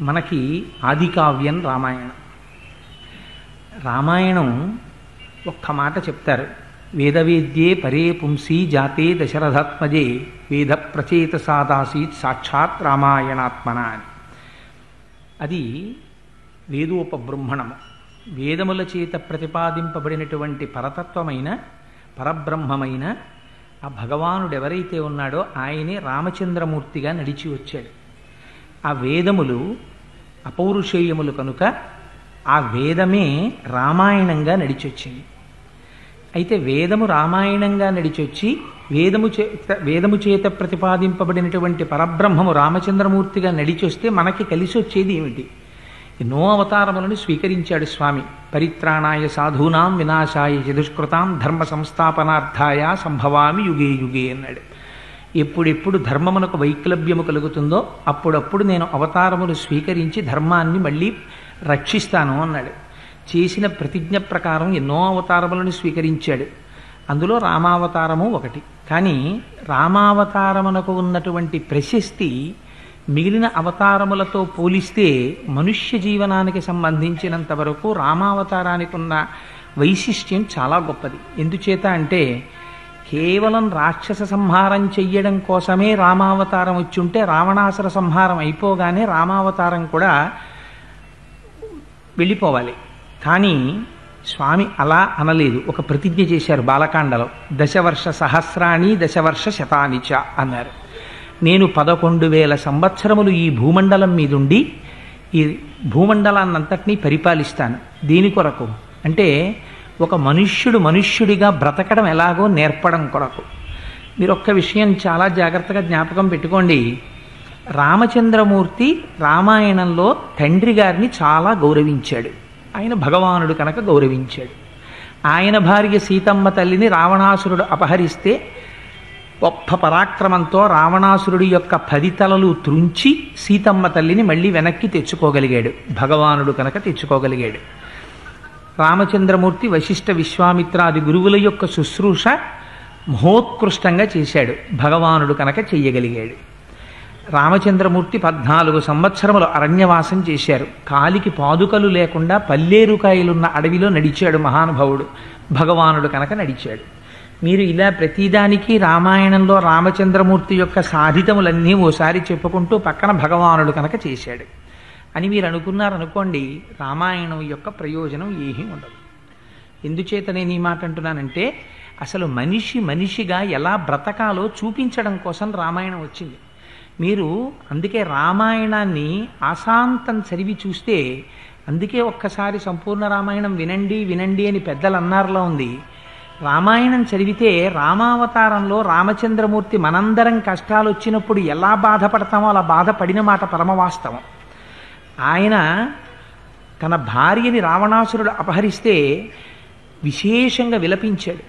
మనకి ఆది కావ్యం రామాయణం. రామాయణం ఒక్క మాట చెప్తారు, వేదవేద్యే పరే పుంసి జాతే దశరథాత్మజే వేద ప్రచేత సాదాసీత్ సాక్షాత్ రామాయణాత్మన అని. అది వేదోపబ్రహ్మణము, వేదముల చేత ప్రతిపాదింపబడినటువంటి పరతత్వమైన పరబ్రహ్మమైన ఆ భగవానుడు ఎవరైతే ఉన్నాడో ఆయనే రామచంద్రమూర్తిగా నడిచి వచ్చాడు. ఆ వేదములు అపౌరుషేయములు కనుక ఆ వేదమే రామాయణంగా నడిచొచ్చింది. అయితే వేదము రామాయణంగా నడిచొచ్చి వేదము చేత ప్రతిపాదింపబడినటువంటి పరబ్రహ్మము రామచంద్రమూర్తిగా నడిచొస్తే మనకి కలిసి వచ్చేది ఏమిటి? ఎన్నో అవతారములను స్వీకరించాడు స్వామి. పరిత్రాణాయ సాధూనాం వినాశాయ చతుష్కృతాం ధర్మ సంస్థాపనార్థాయ సంభవామి యుగే యుగే అన్నాడు. ఎప్పుడెప్పుడు ధర్మమునకు వైక్లభ్యము కలుగుతుందో అప్పుడప్పుడు నేను అవతారములు స్వీకరించి ధర్మాన్ని మళ్ళీ రక్షిస్తాను అన్నాడు. చేసిన ప్రతిజ్ఞ ప్రకారం ఎన్నో అవతారములను స్వీకరించాడు. అందులో రామావతారము ఒకటి. కానీ రామావతారమునకు ఉన్నటువంటి ప్రశస్తి మిగిలిన అవతారములతో పోలిస్తే మనుష్య జీవనానికి సంబంధించినంత వరకు రామావతారానికి ఉన్న వైశిష్ట్యం చాలా గొప్పది. ఎందుచేత అంటే కేవలం రాక్షస సంహారం చెయ్యడం కోసమే రామావతారం వచ్చి ఉంటే రావణాసుర సంహారం అయిపోగానే రామావతారం కూడా వెళ్ళిపోవాలి. కానీ స్వామి అలా అనలేదు. ఒక ప్రతిజ్ఞ చేశారు బాలకాండలో, దశవర్ష సహస్రాణి దశవర్ష శతానిచ అన్నారు. నేను 11,000 సంవత్సరములు ఈ భూమండలం మీదుండి ఈ భూమండలాన్నంతటినీ పరిపాలిస్తాను. దీని కొరకు అంటే ఒక మనుష్యుడిగా బ్రతకడం ఎలాగో నేర్పడం కొరకు. మీరు ఒక్క విషయం చాలా జాగ్రత్తగా జ్ఞాపకం పెట్టుకోండి. రామచంద్రమూర్తి రామాయణంలో తండ్రి గారిని చాలా గౌరవించాడు. ఆయన భగవానుడు కనుక గౌరవించాడు. ఆయన భార్య సీతమ్మ తల్లిని రావణాసురుడు అపహరిస్తే గొప్ప పరాక్రమంతో రావణాసురుడి యొక్క 10 తలలు త్రుంచి సీతమ్మ తల్లిని మళ్ళీ వెనక్కి తెచ్చుకోగలిగాడు. భగవానుడు కనుక తెచ్చుకోగలిగాడు. రామచంద్రమూర్తి వశిష్ఠ విశ్వామిత్రాది గురువుల యొక్క శుశ్రూష మహోత్కృష్టంగా చేశాడు. భగవానుడు కనుక చెయ్యగలిగాడు. రామచంద్రమూర్తి 14 సంవత్సరములు అరణ్యవాసం చేశారు. కాలికి పాదుకలు లేకుండా పల్లేరుకాయలున్న అడవిలో నడిచాడు మహానుభావుడు. భగవానుడు కనుక నడిచాడు. మీరు ఇలా ప్రతిదానికి రామాయణంలో రామచంద్రమూర్తి యొక్క సాధితములన్నీ ఓసారి చెప్పుకుంటూ పక్కన భగవానుడు కనుక చేశాడు అని మీరు అనుకున్నారనుకోండి, రామాయణం యొక్క ప్రయోజనం ఏమీ ఉండదు. ఎందుచేత నేను ఈ మాట అంటున్నానంటే అసలు మనిషిగా ఎలా బ్రతకాలో చూపించడం కోసం రామాయణం వచ్చింది. మీరు అందుకే రామాయణాన్ని ఆశాంతం చదివి చూస్తే, అందుకే ఒక్కసారి సంపూర్ణ రామాయణం వినండి అని పెద్దలు అన్నారులో ఉంది. రామాయణం చదివితే రామావతారంలో రామచంద్రమూర్తి మనందరం కష్టాలు వచ్చినప్పుడు ఎలా బాధపడతామో అలా బాధపడిన మాట పరమవాస్తవం. ఆయన తన భార్యని రావణాసురుడు అపహరిస్తే విశేషంగా విలపించాడు.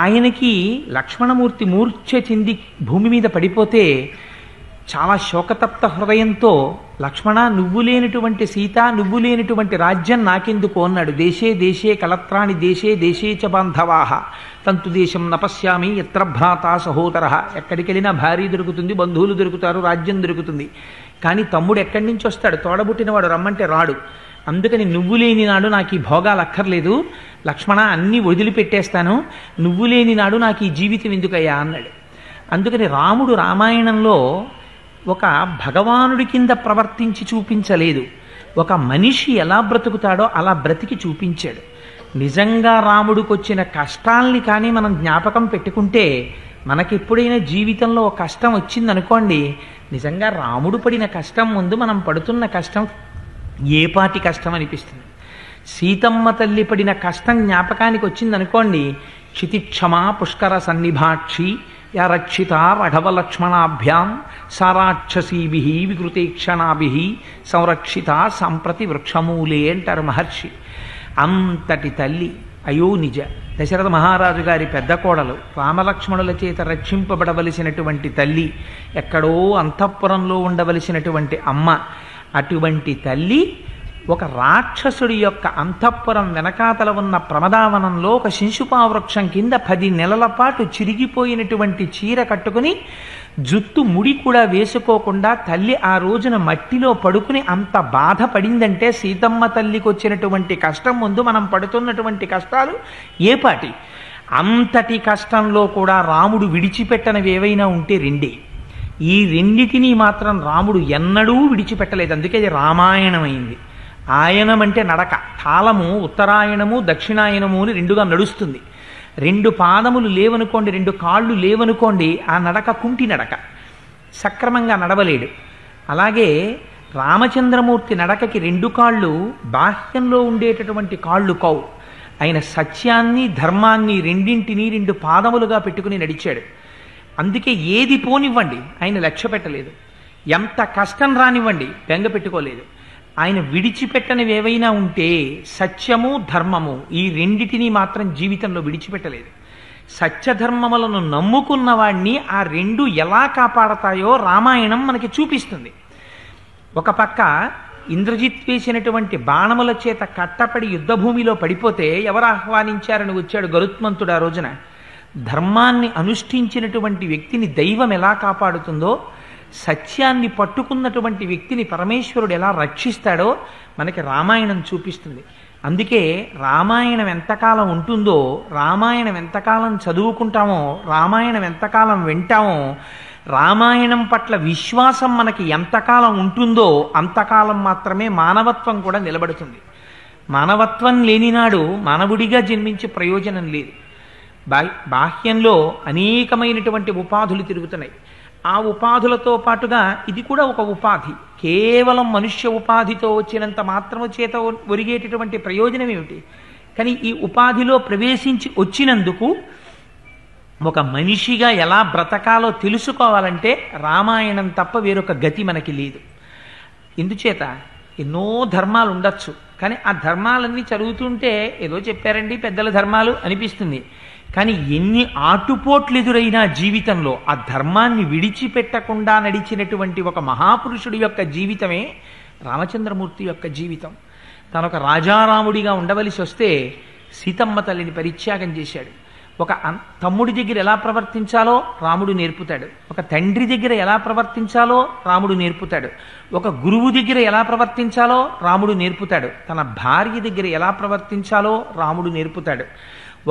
ఆయనకి లక్ష్మణమూర్తి మూర్ఛ చెంది భూమి మీద పడిపోతే చాలా శోకతప్త హృదయంతో, లక్ష్మణ నువ్వు లేనటువంటి సీత, నువ్వు లేనటువంటి రాజ్యం నాకెందుకు అన్నాడు. దేశే దేశే కలత్రాణి దేశే దేశే చ బాంధవాహ తంతు దేశం నపశ్యామి ఎత్ర భ్రాత సహోదర. ఎక్కడికి వెళ్ళినా భార్య దొరుకుతుంది, బంధువులు దొరుకుతారు, రాజ్యం దొరుకుతుంది. కానీ తమ్ముడు ఎక్కడి నుంచి వస్తాడు? తోడబుట్టినవాడు రమ్మంటే రాడు. అందుకని నువ్వు లేని నాడు నాకు ఈ భోగాలు అక్కర్లేదు లక్ష్మణ, అన్నీ వదిలిపెట్టేస్తాను, నువ్వు లేని నాడు నాకు ఈ జీవితం ఎందుకయ్యా అన్నాడు. అందుకని రాముడు రామాయణంలో ఒక భగవానుడి కింద ప్రవర్తించి చూపించలేదు, ఒక మనిషి ఎలా బ్రతుకుతాడో అలా బ్రతికి చూపించాడు. నిజంగా రాముడికి వచ్చిన కష్టాల్ని కానీ మనం జ్ఞాపకం పెట్టుకుంటే, మనకెప్పుడైనా జీవితంలో ఒక కష్టం వచ్చిందనుకోండి, నిజంగా రాముడు పడిన కష్టం ముందు మనం పడుతున్న కష్టం ఏపాటి కష్టం అనిపిస్తుంది. సీతమ్మ తల్లి పడిన కష్టం జ్ఞాపకానికి వచ్చిందనుకోండి, క్షితిక్షమా పుష్కర సన్నిభాక్షి యా రక్షిత రఘవలక్ష్మణాభ్యాం సారాక్షసీభి వికృతేక్షణాభి సంరక్షిత సంప్రతి వృక్షమూలే అంటారు మహర్షి. అంతటి తల్లి అయోనిజ, దశరథ మహారాజు గారి పెద్ద కోడలు, రామలక్ష్మణుల చేత రక్షింపబడవలసినటువంటి తల్లి, ఎక్కడో అంతఃపురంలో ఉండవలసినటువంటి అమ్మ, అటువంటి తల్లి ఒక రాక్షసుడి యొక్క అంతఃపురం వెనకాతల ఉన్న ప్రమదావనంలో ఒక శింశుపావృక్షం కింద 10 నెలల పాటు చిరిగిపోయినటువంటి చీర కట్టుకుని జుత్తు ముడి కూడా వేసుకోకుండా తల్లి ఆ రోజున మట్టిలో పడుకుని అంత బాధపడిందంటే సీతమ్మ తల్లికి వచ్చినటువంటి కష్టం ముందు మనం పడుతున్నటువంటి కష్టాలు ఏపాటి. అంతటి కష్టంలో కూడా రాముడు విడిచిపెట్టనివి ఏవైనా ఉంటే రెండే. ఈ రెండిటినీ మాత్రం రాముడు ఎన్నడూ విడిచిపెట్టలేదు. అందుకే ఇది రామాయణం అయింది. ఆయనం అంటే నడక, తాళము ఉత్తరాయణము దక్షిణాయనము అని రెండుగా నడుస్తుంది. 2 పాదములు లేవనుకోండి, 2 కాళ్ళు లేవనుకోండి, ఆ నడక కుంటి నడక, సక్రమంగా నడవలేడు. అలాగే రామచంద్రమూర్తి నడకకి 2 కాళ్ళు బాహ్యంలో ఉండేటటువంటి కాళ్ళు కావు. ఆయన సత్యాన్ని ధర్మాన్ని రెండింటినీ 2 పాదములుగా పెట్టుకుని నడిచాడు. అందుకే ఏది పోనివ్వండి ఆయన లక్ష్య పెట్టలేదు, ఎంత కష్టం రానివ్వండి బెంగ పెట్టుకోలేదు. ఆయన విడిచిపెట్టనివి ఏవైనా ఉంటే సత్యము ధర్మము, ఈ రెండిటినీ మాత్రం జీవితంలో విడిచిపెట్టలేదు. సత్యధర్మములను నమ్ముకున్న వాడిని ఆ 2 ఎలా కాపాడతాయో రామాయణం మనకి చూపిస్తుంది. ఒక పక్క ఇంద్రజిత్ వేసినటువంటి బాణముల చేత కట్టపడి యుద్ధభూమిలో పడిపోతే ఎవరు ఆహ్వానించారని వచ్చాడు గరుత్మంతుడు ఆ రోజున. ధర్మాన్ని అనుష్ఠించినటువంటి వ్యక్తిని దైవం ఎలా కాపాడుతుందో, సత్యాన్ని పట్టుకున్నటువంటి వ్యక్తిని పరమేశ్వరుడు ఎలా రక్షిస్తాడో మనకి రామాయణం చూపిస్తుంది. అందుకే రామాయణం ఎంతకాలం ఉంటుందో, రామాయణం ఎంతకాలం చదువుకుంటామో, రామాయణం ఎంతకాలం వింటామో, రామాయణం పట్ల విశ్వాసం మనకి ఎంతకాలం ఉంటుందో అంతకాలం మాత్రమే మానవత్వం కూడా నిలబడుతుంది. మానవత్వం లేనినాడు మానవుడిగా జన్మించే ప్రయోజనం లేదు. బాహ్యంలో అనేకమైనటువంటి ఉపాధులు తిరుగుతున్నాయి. ఆ ఉపాధులతో పాటుగా ఇది కూడా ఒక ఉపాధి. కేవలం మనుష్య ఉపాధితో వచ్చినంత మాత్రము చేత ఒరిగేటటువంటి ప్రయోజనం ఏమిటి? కానీ ఈ ఉపాధిలో ప్రవేశించి వచ్చినందుకు ఒక మనిషిగా ఎలా బ్రతకాలో తెలుసుకోవాలంటే రామాయణం తప్ప వేరొక గతి మనకి లేదు. ఎందుచేత ఎన్నో ధర్మాలు ఉండొచ్చు, కానీ ఆ ధర్మాలన్నీ చదువుతుంటే ఏదో చెప్పారండి పెద్దల ధర్మాలు అనిపిస్తుంది. కానీ ఎన్ని ఆటుపోట్లు ఎదురైనా జీవితంలో ఆ ధర్మాన్ని విడిచిపెట్టకుండా నడిచినటువంటి ఒక మహాపురుషుడి యొక్క జీవితమే రామచంద్రమూర్తి యొక్క జీవితం. తనొక రాజారాముడిగా ఉండవలసి వస్తే సీతమ్మ తల్లిని పరిత్యాగం చేశాడు. ఒక తమ్ముడి దగ్గర ఎలా ప్రవర్తించాలో రాముడు నేర్పుతాడు, ఒక తండ్రి దగ్గర ఎలా ప్రవర్తించాలో రాముడు నేర్పుతాడు, ఒక గురువు దగ్గర ఎలా ప్రవర్తించాలో రాముడు నేర్పుతాడు, తన భార్య దగ్గర ఎలా ప్రవర్తించాలో రాముడు నేర్పుతాడు,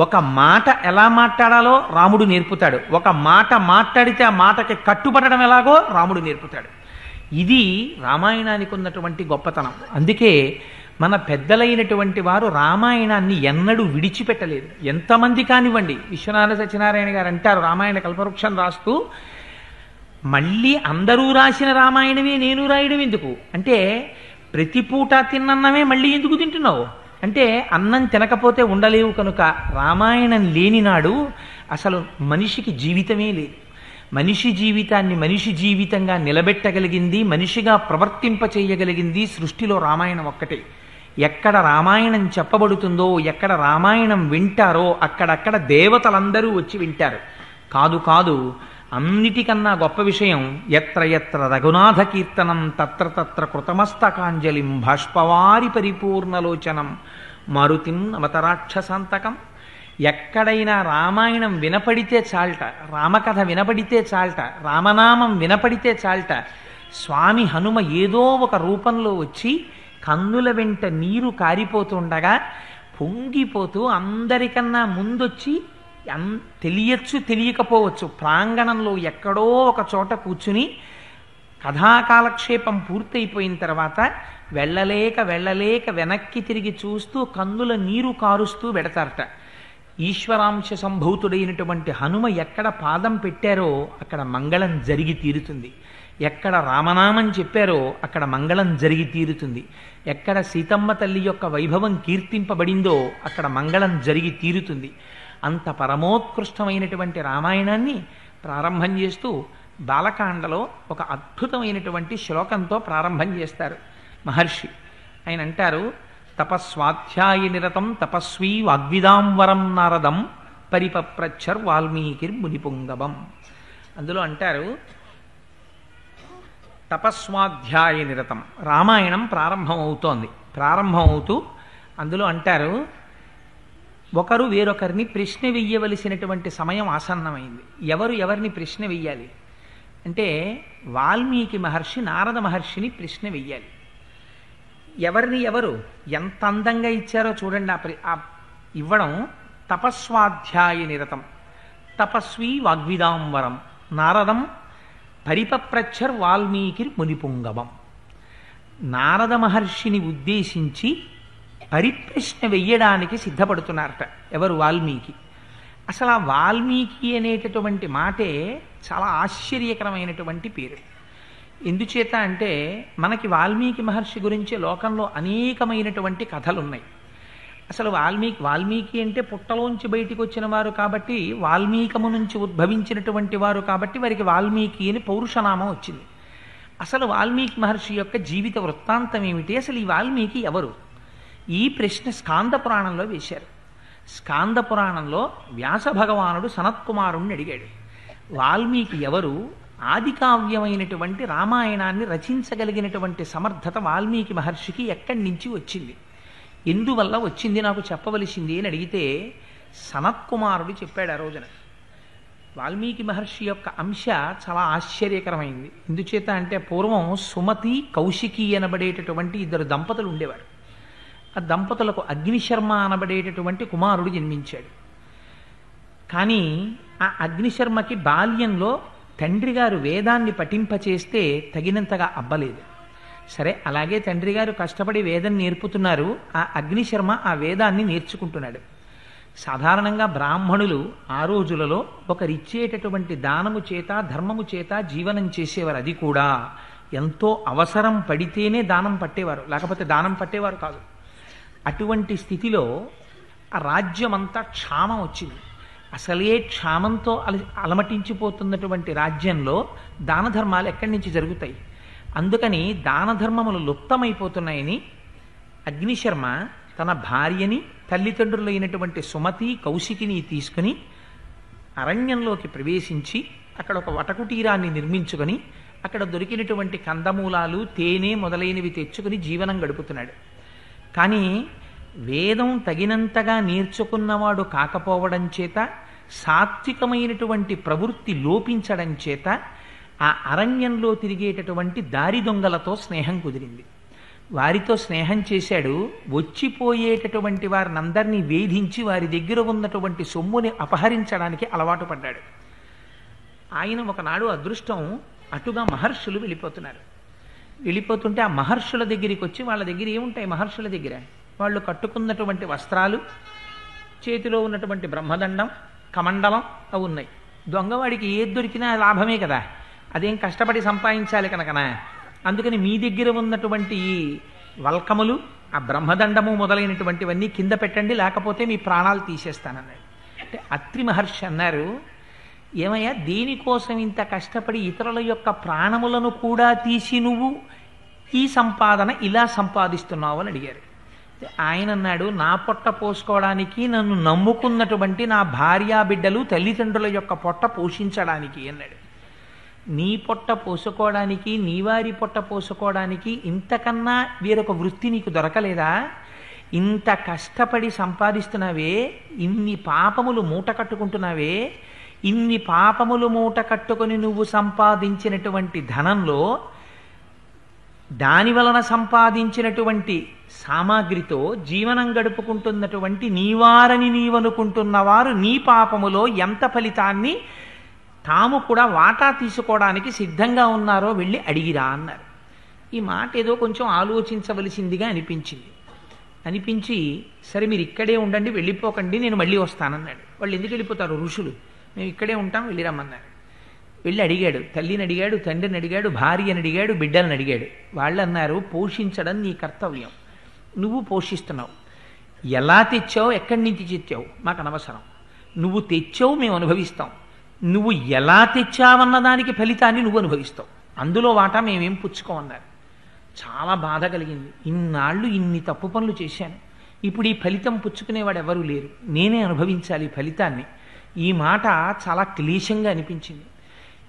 ఒక మాట ఎలా మాట్లాడాలో రాముడు నేర్పుతాడు, ఒక మాట మాట్లాడితే ఆ మాటకి కట్టుబడడం ఎలాగో రాముడు నేర్పుతాడు. ఇది రామాయణానికి ఉన్నటువంటి గొప్పతనం. అందుకే మన పెద్దలైనటువంటి వారు రామాయణాన్ని ఎన్నడూ విడిచిపెట్టలేదు. ఎంతమంది కానివ్వండి, విశ్వనాథ సత్యనారాయణ గారు అంటారు రామాయణ కల్పవృక్షం రాస్తూ, మళ్ళీ అందరూ రాసిన రామాయణమే నేను రాయడం ఎందుకు అంటే, ప్రతి పూట తిన్నన్నమే మళ్ళీ ఎందుకు తింటున్నావు అంటే, అన్నం తినకపోతే ఉండలేవు కనుక. రామాయణం లేనినాడు అసలు మనిషికి జీవితమే లేదు. మనిషి జీవితాన్ని మనిషి జీవితంగా నిలబెట్టగలిగింది, మనిషిగా ప్రవర్తింప చేయగలిగింది సృష్టిలో రామాయణం ఒక్కటే. ఎక్కడ రామాయణం చెప్పబడుతుందో, ఎక్కడ రామాయణం వింటారో అక్కడక్కడ దేవతలందరూ వచ్చి వింటారు. కాదు కాదు, అన్నిటికన్నా గొప్ప విషయం, ఎత్ర ఎత్ర రఘునాథ కీర్తనం తత్ర తత్ర కృతమస్తకాంజలిం బాష్పవారి పరిపూర్ణలోచనం మారుతిం నమతరాక్షసాంతకం. ఎక్కడైనా రామాయణం వినపడితే చాల్ట, రామకథ వినపడితే చాల్ట, రామనామం వినపడితే చాల్ట, స్వామి హనుమ ఏదో ఒక రూపంలో వచ్చి కన్నుల వెంట నీరు కారిపోతుండగా పొంగిపోతూ అందరికన్నా ముందొచ్చి, తెలియచ్చు తెలియకపోవచ్చు, ప్రాంగణంలో ఎక్కడో ఒక చోట కూర్చుని కథాకాలక్షేపం పూర్తయిపోయిన తర్వాత వెళ్ళలేక వెనక్కి తిరిగి చూస్తూ కన్నుల నీరు కారుస్తూ వెడతారట. ఈశ్వరాంశ సంభూతుడైనటువంటి హనుమ ఎక్కడ పాదం పెట్టారో అక్కడ మంగళం జరిగి తీరుతుంది. ఎక్కడ రామనామం చెప్పారో అక్కడ మంగళం జరిగి తీరుతుంది. ఎక్కడ సీతమ్మ తల్లి యొక్క వైభవం కీర్తింపబడిందో అక్కడ మంగళం జరిగి తీరుతుంది. అంత పరమోత్కృష్టమైనటువంటి రామాయణాన్ని ప్రారంభం చేస్తూ బాలకాండలో ఒక అద్భుతమైనటువంటి శ్లోకంతో ప్రారంభం చేస్తారు మహర్షి. ఆయన అంటారు, తపస్వాధ్యాయ నిరతం తపస్వీ వాగ్విదాంవరం నారదం పరిపప్రచ్చర్ వాల్మీకిర్ మునిపుంగవం. అందులో అంటారు, తపస్వాధ్యాయ నిరతం. రామాయణం ప్రారంభమవుతూ అందులో అంటారు, ఒకరు వేరొకరిని ప్రశ్న వెయ్యవలసినటువంటి సమయం ఆసన్నమైంది. ఎవరు ఎవరిని ప్రశ్న వెయ్యాలి అంటే, వాల్మీకి మహర్షి నారద మహర్షిని ప్రశ్న వెయ్యాలి. ఎవరిని ఎవరు ఎంత అందంగా ఇచ్చారో చూడండి. ఆ ఇవ్వడం తపస్వాధ్యాయ నిరతం. తపస్వి వాగ్విదాంబరం నారదం పరిపప్రచ్చర్ వాల్మీకి మునిపుంగవం. నారద మహర్షిని ఉద్దేశించి పరిప్రశ్న వెయ్యడానికి సిద్ధపడుతున్నారట ఎవరు? వాల్మీకి. అసలు ఆ వాల్మీకి అనేటటువంటి మాటే చాలా ఆశ్చర్యకరమైనటువంటి పేరు. ఎందుచేత అంటే, మనకి వాల్మీకి మహర్షి గురించి లోకంలో అనేకమైనటువంటి కథలు ఉన్నాయి. అసలు వాల్మీకి అంటే పుట్టలోంచి బయటికి వచ్చిన వారు కాబట్టి, వాల్మీకము నుంచి ఉద్భవించినటువంటి వారు కాబట్టి వారికి వాల్మీకి అని పౌరుషనామం వచ్చింది. అసలు వాల్మీకి మహర్షి యొక్క జీవిత వృత్తాంతం ఏమిటి? అసలు ఈ వాల్మీకి ఎవరు? ఈ ప్రశ్న స్కాంద పురాణంలో వేశారు. స్కాంద పురాణంలో వ్యాస భగవానుడు సనత్కుమారుణ్ణి అడిగాడు, వాల్మీకి ఎవరు? ఆది కావ్యమైనటువంటి రామాయణాన్ని రచించగలిగినటువంటి సమర్థత వాల్మీకి మహర్షికి ఎక్కడి నుంచి వచ్చింది, ఎందువల్ల వచ్చింది, నాకు చెప్పవలసింది అని అడిగితే సనత్కుమారుడు చెప్పాడు ఆ రోజున. వాల్మీకి మహర్షి యొక్క అంశ చాలా ఆశ్చర్యకరమైంది. ఎందుచేత అంటే, పూర్వం సుమతి కౌశికి అనబడేటటువంటి ఇద్దరు దంపతులు ఉండేవారు. ఆ దంపతులకు అగ్నిశర్మ అనబడేటటువంటి కుమారుడు జన్మించాడు. కానీ ఆ అగ్నిశర్మకి బాల్యంలో తండ్రి గారు వేదాన్ని పఠింపచేస్తే తగినంతగా అబ్బలేదు. సరే, అలాగే తండ్రి గారు కష్టపడి వేదం నేర్పుతున్నారు, ఆ అగ్నిశర్మ ఆ వేదాన్ని నేర్చుకుంటున్నాడు. సాధారణంగా బ్రాహ్మణులు ఆ రోజులలో ఒకరిచ్చేటటువంటి దానము చేత ధర్మము చేత జీవనం చేసేవారు. అది కూడా ఎంతో అవసరం పడితేనే దానం పట్టేవారు, లేకపోతే దానం పట్టేవారు కాదు. అటువంటి స్థితిలో ఆ రాజ్యమంతా క్షామం వచ్చింది. అసలే క్షామంతో అలమటించిపోతున్నటువంటి రాజ్యంలో దాన ధర్మాలు ఎక్కడి నుంచి జరుగుతాయి? అందుకని దాన ధర్మములు లుప్తమైపోతున్నాయని అగ్నిశర్మ తన భార్యని, తల్లిదండ్రులైనటువంటి సుమతి కౌశికిని తీసుకుని అరణ్యంలోకి ప్రవేశించి అక్కడ ఒక వటకుటీరాన్ని నిర్మించుకొని అక్కడ దొరికినటువంటి కందమూలాలు, తేనె మొదలైనవి తెచ్చుకుని జీవనం గడుపుతున్నాడు. కానీ వేదం తగినంతగా నేర్చుకున్నవాడు కాకపోవడం చేత, సాత్వికమైనటువంటి ప్రవృత్తి లోపించడం చేత ఆ అరణ్యంలో తిరిగేటటువంటి దారి దొంగలతో స్నేహం కుదిరింది. వారితో స్నేహం చేశాడు. వచ్చిపోయేటటువంటి వారినందరినీ వేధించి వారి దగ్గర ఉన్నటువంటి సొమ్ముని అపహరించడానికి అలవాటు పడ్డాడు. ఆయన ఒకనాడు అదృష్టం, అటుగా మహర్షులు వెళ్ళిపోతున్నారు. వెళ్ళిపోతుంటే ఆ మహర్షుల దగ్గరికి వచ్చి, వాళ్ళ దగ్గర ఏముంటాయి మహర్షుల దగ్గర? వాళ్ళు కట్టుకున్నటువంటి వస్త్రాలు, చేతిలో ఉన్నటువంటి బ్రహ్మదండం, కమండలం అవి ఉన్నాయి. దొంగవాడికి ఏది దొరికినా లాభమే కదా, అదేం కష్టపడి సంపాదించాలి కనుకనా. అందుకని మీ దగ్గర ఉన్నటువంటి ఈ వల్కములు, ఆ బ్రహ్మదండము మొదలైనటువంటివన్నీ కింద పెట్టండి, లేకపోతే మీ ప్రాణాలు తీసేస్తానన్నాడు. అంటే అత్రి మహర్షి అన్నారు, ఏమయ్యా దేనికోసం ఇంత కష్టపడి ఇతరుల యొక్క ప్రాణములను కూడా తీసి నువ్వు ఈ సంపాదన ఇలా సంపాదిస్తున్నావు అని అడిగారు. ఆయన అన్నాడు, నా పొట్ట పోసుకోవడానికి, నన్ను నమ్ముకున్నటువంటి నా భార్యా బిడ్డలు తల్లిదండ్రుల యొక్క పొట్ట పోషించడానికి అన్నాడు. నీ పొట్ట పోసుకోవడానికి, నీ వారి పొట్ట పోసుకోవడానికి ఇంతకన్నా వేరొక వృత్తి నీకు దొరకలేదా? ఇంత కష్టపడి సంపాదిస్తున్నావే, ఇన్ని పాపములు మూట కట్టుకుంటున్నావే, ఇన్ని పాపములు మూట కట్టుకొని నువ్వు సంపాదించినటువంటి ధనంలో దాని వలన సంపాదించినటువంటి సామాగ్రితో జీవనం గడుపుకుంటున్నటువంటి నీవారని నీవనుకుంటున్న వారు నీ పాపములో ఎంత ఫలితాన్ని తాము కూడా వాటా తీసుకోవడానికి సిద్ధంగా ఉన్నారో వెళ్ళి అడిగిరా అన్నారు. ఈ మాట ఏదో కొంచెం ఆలోచించవలసిందిగా అనిపించి, సరే మీరు ఇక్కడే ఉండండి, వెళ్ళిపోకండి, నేను మళ్ళీ వస్తానన్నాడు. వాళ్ళు ఎందుకు వెళ్ళిపోతారు? ఋషులు. మేము ఇక్కడే ఉంటాం, వెళ్ళిరమ్మన్నారు. వెళ్ళి అడిగాడు, తల్లిని అడిగాడు, తండ్రిని అడిగాడు, భార్యని అడిగాడు, బిడ్డలను అడిగాడు. వాళ్ళు అన్నారు, పోషించడం నీ కర్తవ్యం, నువ్వు పోషిస్తున్నావు. ఎలా తెచ్చావు, ఎక్కడి నుంచి తెచ్చావు మాకు అనవసరం, నువ్వు తెచ్చావు మేము అనుభవిస్తాం, నువ్వు ఎలా తెచ్చావన్న దానికి ఫలితాన్ని నువ్వు అనుభవిస్తావు, అందులో వాటా మేమేం పుచ్చుకోమన్నారు. చాలా బాధ కలిగింది. ఇన్నాళ్ళు ఇన్ని తప్పు పనులు చేశాను, ఇప్పుడు ఈ ఫలితం పుచ్చుకునేవాడు ఎవరూ లేరు, నేనే అనుభవించాలి ఫలితాన్ని. ఈ మాట చాలా క్లేశంగా అనిపించింది.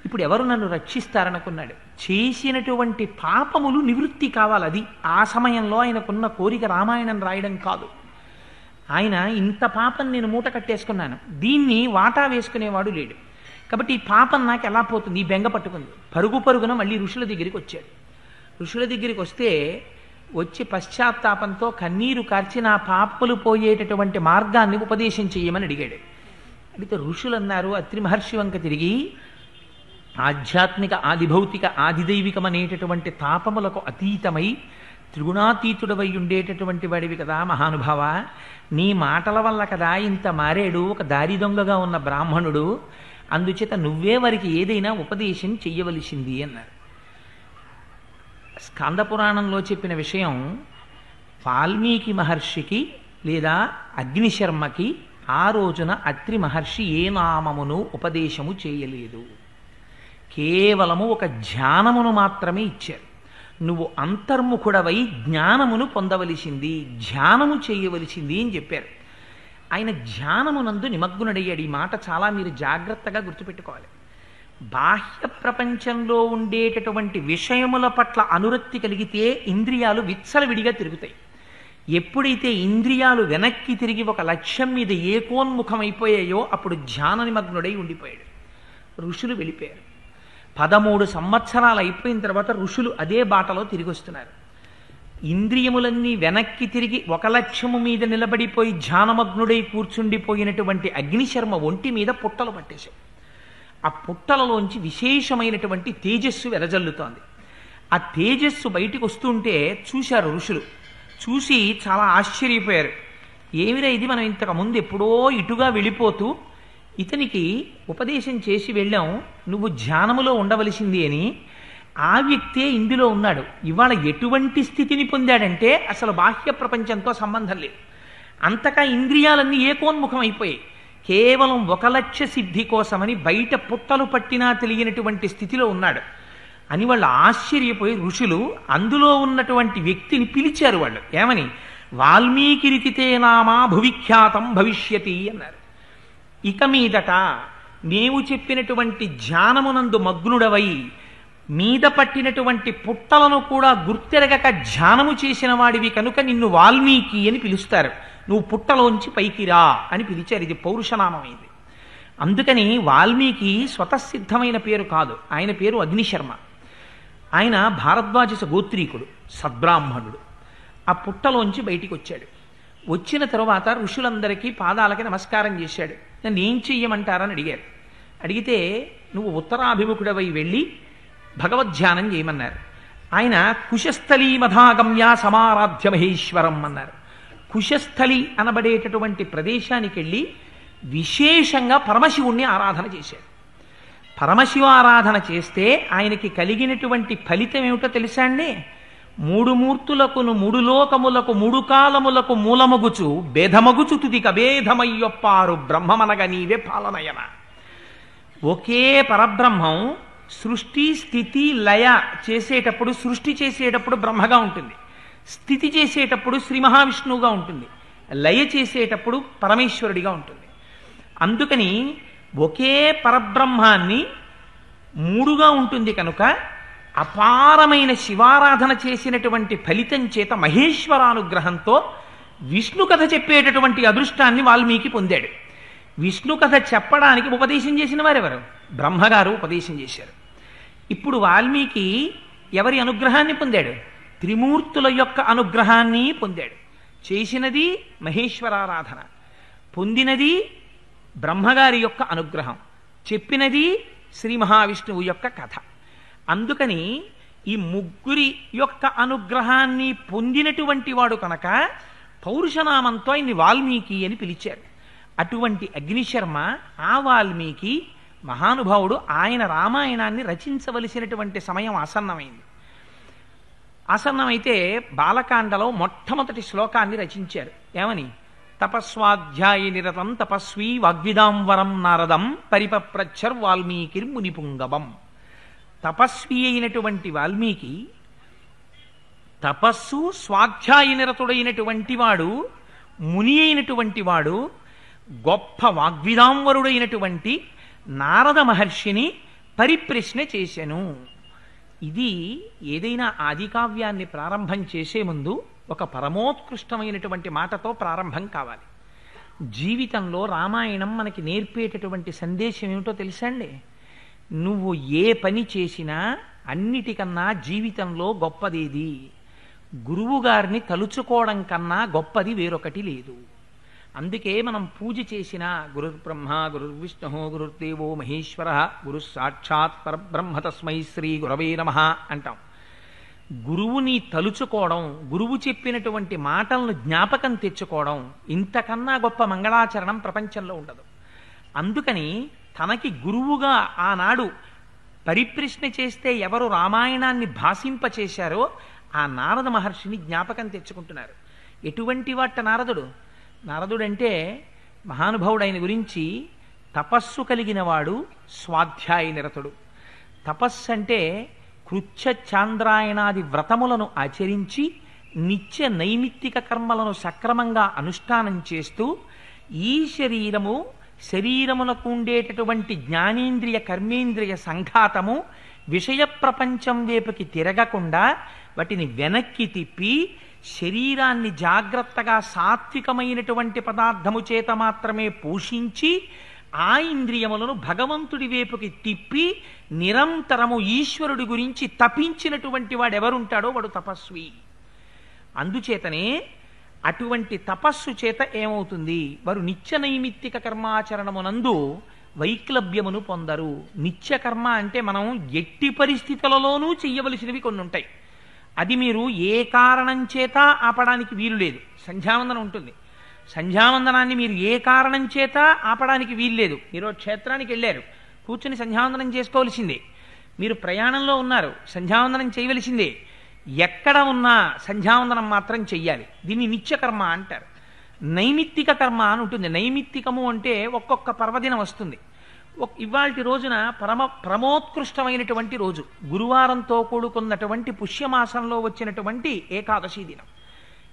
ఇప్పుడు ఎవరు నన్ను రక్షిస్తారనుకున్నాడు. చేసినటువంటి పాపములు నివృత్తి కావాలి. అది ఆ సమయంలో ఆయనకున్న కోరిక రామాయణం రాయడం కాదు. ఆయన ఇంత పాపం నేను మూట కట్టేసుకున్నాను, దీన్ని వాటా వేసుకునేవాడు లేడు, కాబట్టి ఈ పాపం నాకు ఎలా పోతుంది, ఈ బెంగ పట్టుకుంది. పరుగు పరుగున మళ్ళీ ఋషుల దగ్గరికి వచ్చాడు. ఋషుల దగ్గరికి వస్తే వచ్చి పశ్చాత్తాపంతో కన్నీరు కార్చి నా పాపలు పోయేటటువంటి మార్గాన్ని ఉపదేశం చేయమని అడిగాడు. అడిగితే ఋషులు అన్నారు, అత్రి మహర్షి వంక తిరిగి, ఆధ్యాత్మిక ఆదిభౌతిక ఆదిదైవికం అనేటటువంటి తాపములకు అతీతమై త్రిగుణాతీతుడవై ఉండేటటువంటి వాడివి కదా మహానుభావ, నీ మాటల వల్ల కదా ఇంత మారేడు ఒక దారి దొంగగా ఉన్న బ్రాహ్మణుడు, అందుచేత నువ్వే వారికి ఏదైనా ఉపదేశం చెయ్యవలసింది అన్నారు. స్కంద పురాణంలో చెప్పిన విషయం వాల్మీకి మహర్షికి లేదా అగ్నిశర్మకి ఆ రోజున అత్రి మహర్షి ఏ నామమును ఉపదేశము చేయలేదు, కేవలము ఒక ధ్యానమును మాత్రమే ఇచ్చారు. నువ్వు అంతర్ముఖుడవై జ్ఞానమును పొందవలసింది, ధ్యానము చేయవలసింది అని చెప్పారు. ఆయన ధ్యానమునందు నిమగ్నుడయ్యాడు. ఈ మాట చాలా మీరు జాగ్రత్తగా గుర్తుపెట్టుకోవాలి. బాహ్య ప్రపంచంలో ఉండేటటువంటి విషయముల పట్ల అనురక్తి కలిగితే ఇంద్రియాలు విచ్చలవిడిగా తిరుగుతాయి. ఎప్పుడైతే ఇంద్రియాలు వెనక్కి తిరిగి ఒక లక్ష్యం మీద ఏకోన్ముఖమైపోయాయో అప్పుడు ధ్యాన నిమగ్నుడై ఉండిపోయాడు. ఋషులు వెళ్ళిపోయారు. 13 సంవత్సరాలు అయిపోయిన తర్వాత ఋషులు అదే బాటలో తిరిగి వస్తున్నారు. ఇంద్రియములన్నీ వెనక్కి తిరిగి ఒక లక్ష్యము మీద నిలబడిపోయి ధ్యానమగ్నుడై కూర్చుండిపోయినటువంటి అగ్నిశర్మ ఒంటి మీద పుట్టలు పట్టేశాయి. ఆ పుట్టలలోంచి విశేషమైనటువంటి తేజస్సు వెదజల్లుతోంది. ఆ తేజస్సు బయటికి వస్తుంటే చూశారు ఋషులు. చూసి చాలా ఆశ్చర్యపోయారు. ఏమిరా ఇది, మనం ఇంతకు ముందు ఎప్పుడో ఇటుగా వెళ్ళిపోతూ ఇతనికి ఉపదేశం చేసి వెళ్ళాం, నువ్వు ధ్యానములో ఉండవలసింది అని. ఆ వ్యక్తే ఇందులో ఉన్నాడు. ఇవాళ ఎటువంటి స్థితిని పొందాడంటే అసలు బాహ్య ప్రపంచంతో సంబంధం లేదు. అంతగా ఇంద్రియాలన్నీ ఏకోన్ముఖం అయిపోయాయి. కేవలం ఒక లక్ష్య సిద్ధి కోసమని బయట పుట్టలు పట్టినా తెలియనటువంటి స్థితిలో ఉన్నాడు అని వాళ్ళు ఆశ్చర్యపోయి ఋషులు అందులో ఉన్నటువంటి వ్యక్తిని పిలిచారు. వాళ్ళు ఏమని, వాల్మీకి రితితే నామా భువిఖ్యాతం భవిష్యతి అన్నారు. ఇక మీదట నీవు చెప్పినటువంటి ధ్యానమునందు మగ్నుడవై మీద పట్టినటువంటి పుట్టలను కూడా గుర్తెరగక ధ్యానము చేసిన వాడివి కనుక నిన్ను వాల్మీకి అని పిలుస్తారు. నువ్వు పుట్టలోంచి పైకి రా అని పిలిచారు. ఇది పౌరుషనామమైంది. అందుకని వాల్మీకి స్వతసిద్ధమైన పేరు కాదు, ఆయన పేరు అగ్నిశర్మ. ఆయన భారద్వాజ గోత్రీకుడు, సద్బ్రాహ్మణుడు. ఆ పుట్టలోంచి బయటికి వచ్చాడు. వచ్చిన తరువాత ఋషులందరికీ పాదాలకి నమస్కారం చేశాడు. నన్ను ఏం చెయ్యమంటారని అడిగారు. అడిగితే నువ్వు ఉత్తరాభిముఖుడవై వెళ్ళి భగవద్ధ్యానం చేయమన్నారు. ఆయన కుశస్థలీ మధాగమ్య సమారాధ్య మహేశ్వరం అన్నారు. కుశస్థలి అనబడేటటువంటి ప్రదేశానికి వెళ్ళి విశేషంగా పరమశివుణ్ణి ఆరాధన చేశాడు. పరమశివ ఆరాధన చేస్తే ఆయనకి కలిగినటువంటి ఫలితం ఏమిటో తెలుసా అండి? 3 మూర్తులకును 3 లోకములకు 3 కాలములకు మూలమగుచు భేదమగుచు తుది కభేదమయ్యొప్పారు బ్రహ్మమనగ నీవే పాలనయన. ఒకే పరబ్రహ్మం సృష్టి స్థితి లయ చేసేటప్పుడు, సృష్టి చేసేటప్పుడు బ్రహ్మగా ఉంటుంది, స్థితి చేసేటప్పుడు శ్రీ మహావిష్ణువుగా ఉంటుంది, లయ చేసేటప్పుడు పరమేశ్వరుడిగా ఉంటుంది. అందుకని ఒకే పరబ్రహ్మాన్ని 3గా ఉంటుంది కనుక అపారమైన శివారాధన చేసినటువంటి ఫలితం చేత మహేశ్వరానుగ్రహంతో విష్ణు కథ చెప్పేటటువంటి అదృష్టాన్ని వాల్మీకి పొందాడు. విష్ణు కథ చెప్పడానికి ఉపదేశం చేసిన వారెవరు? బ్రహ్మగారు ఉపదేశం చేశారు. ఇప్పుడు వాల్మీకి ఎవరి అనుగ్రహాన్ని పొందాడు? త్రిమూర్తుల యొక్క అనుగ్రహాన్ని పొందాడు. చేసినది మహేశ్వరారాధన, పొందినది బ్రహ్మగారి యొక్క అనుగ్రహం, చెప్పినది శ్రీ మహావిష్ణువు యొక్క కథ. అందుకని ఈ ముగ్గురి యొక్క అనుగ్రహాన్ని పొందినటువంటి వాడు కనుక పౌరుషనామంతో ఆయన్ని వాల్మీకి అని పిలిచారు. అటువంటి అగ్నిశర్మ ఆ వాల్మీకి మహానుభావుడు ఆయన రామాయణాన్ని రచించవలసినటువంటి సమయం ఆసన్నమైంది. ఆసన్నమైతే బాలకాండలో మొట్టమొదటి శ్లోకాన్ని రచించారు. ఏమని? తపస్వాధ్యాయ నిరతం తపస్వీ వాగ్విదాంవరం నారదం పరిపప్రచ్చర్ వాల్మీకిర్మునిపుంగవం. తపస్వి అయినటువంటి వాల్మీకి, తపస్సు స్వాధ్యాయ నిరతుడైనటువంటి వాడు, ముని అయినటువంటి వాడు, గొప్ప వాగ్విదాంవరుడైనటువంటి నారద మహర్షిని పరిప్రశ్న చేశాను. ఇది ఏదైనా ఆదికావ్యాన్ని ప్రారంభం చేసే ముందు ఒక పరమోత్కృష్టమైనటువంటి మాటతో ప్రారంభం కావాలి. జీవితంలో రామాయణం మనకి నేర్పేటటువంటి సందేశం ఏమిటో తెలుసా అండి? నువ్వు ఏ పని చేసినా అన్నిటికన్నా జీవితంలో గొప్పదేది? గురువు గారిని తలుచుకోవడం కన్నా గొప్పది వేరొకటి లేదు. అందుకే మనం పూజ చేసిన గురుర్బ్రహ్మ గురుర్విష్ణు గురుర్దేవో మహేశ్వర గురు సాక్షాత్ పరబ్రహ్మ తస్మై శ్రీ గురవే నమః అంటాం. గురువుని తలుచుకోవడం, గురువు చెప్పినటువంటి మాటలను జ్ఞాపకం తెచ్చుకోవడం, ఇంతకన్నా గొప్ప మంగళాచరణం ప్రపంచంలో ఉండదు. అందుకని తనకి గురువుగా ఆనాడు పరిప్రశ్న చేస్తే ఎవరు రామాయణాన్ని భాషింపచేశారో ఆ నారద మహర్షిని జ్ఞాపకం తెచ్చుకుంటున్నారు. ఎటువంటి వాట నారదుడు? నారదుడంటే మహానుభావుడు. ఆయన గురించి తపస్సు కలిగిన వాడు, స్వాధ్యాయ నిరతుడు. తపస్సు అంటే కృచ్ఛ చాంద్రాయణాది వ్రతములను ఆచరించి నిత్య నైమిత్తిక కర్మలను సక్రమంగా అనుష్ఠానం చేస్తూ ఈ శరీరమునకు ఉండేటటువంటి జ్ఞానేంద్రియ కర్మేంద్రియ సంఘాతము విషయ ప్రపంచం వైపుకి తిరగకుండా వాటిని వెనక్కి తిప్పి శరీరాన్ని జాగ్రత్తగా సాత్వికమైనటువంటి పదార్థము చేత మాత్రమే పోషించి ఆ ఇంద్రియములను భగవంతుడి వైపుకి తిప్పి నిరంతరము ఈశ్వరుడి గురించి తపించినటువంటి వాడెవరుంటాడో వాడు తపస్వి. అందుచేతనే అటువంటి తపస్సు చేత ఏమవుతుంది? వారు నిత్య నైమిత్తిక కర్మాచరణమునందు వైక్లభ్యమును పొందరు. నిత్య కర్మ అంటే మనం ఎట్టి పరిస్థితులలోనూ చెయ్యవలసినవి కొన్ని ఉంటాయి. అది మీరు ఏ కారణం చేత ఆపడానికి వీలు లేదు. సంధ్యావందనం ఉంటుంది. సంధ్యావందనాన్ని మీరు ఏ కారణం చేత ఆపడానికి వీల్లేదు. మీరు క్షేత్రానికి వెళ్ళారు, కూర్చుని సంధ్యావందనం చేసుకోవలసిందే. మీరు ప్రయాణంలో ఉన్నారు, సంధ్యావందనం చేయవలసిందే. ఎక్కడ ఉన్నా సంధ్యావందనం మాత్రం చెయ్యాలి. దీన్ని నిత్యకర్మ అంటారు. నైమిత్తిక కర్మ అని ఉంటుంది. నైమిత్తికము అంటే ఒక్కొక్క పర్వదినం వస్తుంది. ఇవాల్టి రోజున పరమోత్కృష్టమైనటువంటి రోజు, గురువారంతో కూడుకున్నటువంటి పుష్యమాసంలో వచ్చినటువంటి ఏకాదశి దినం.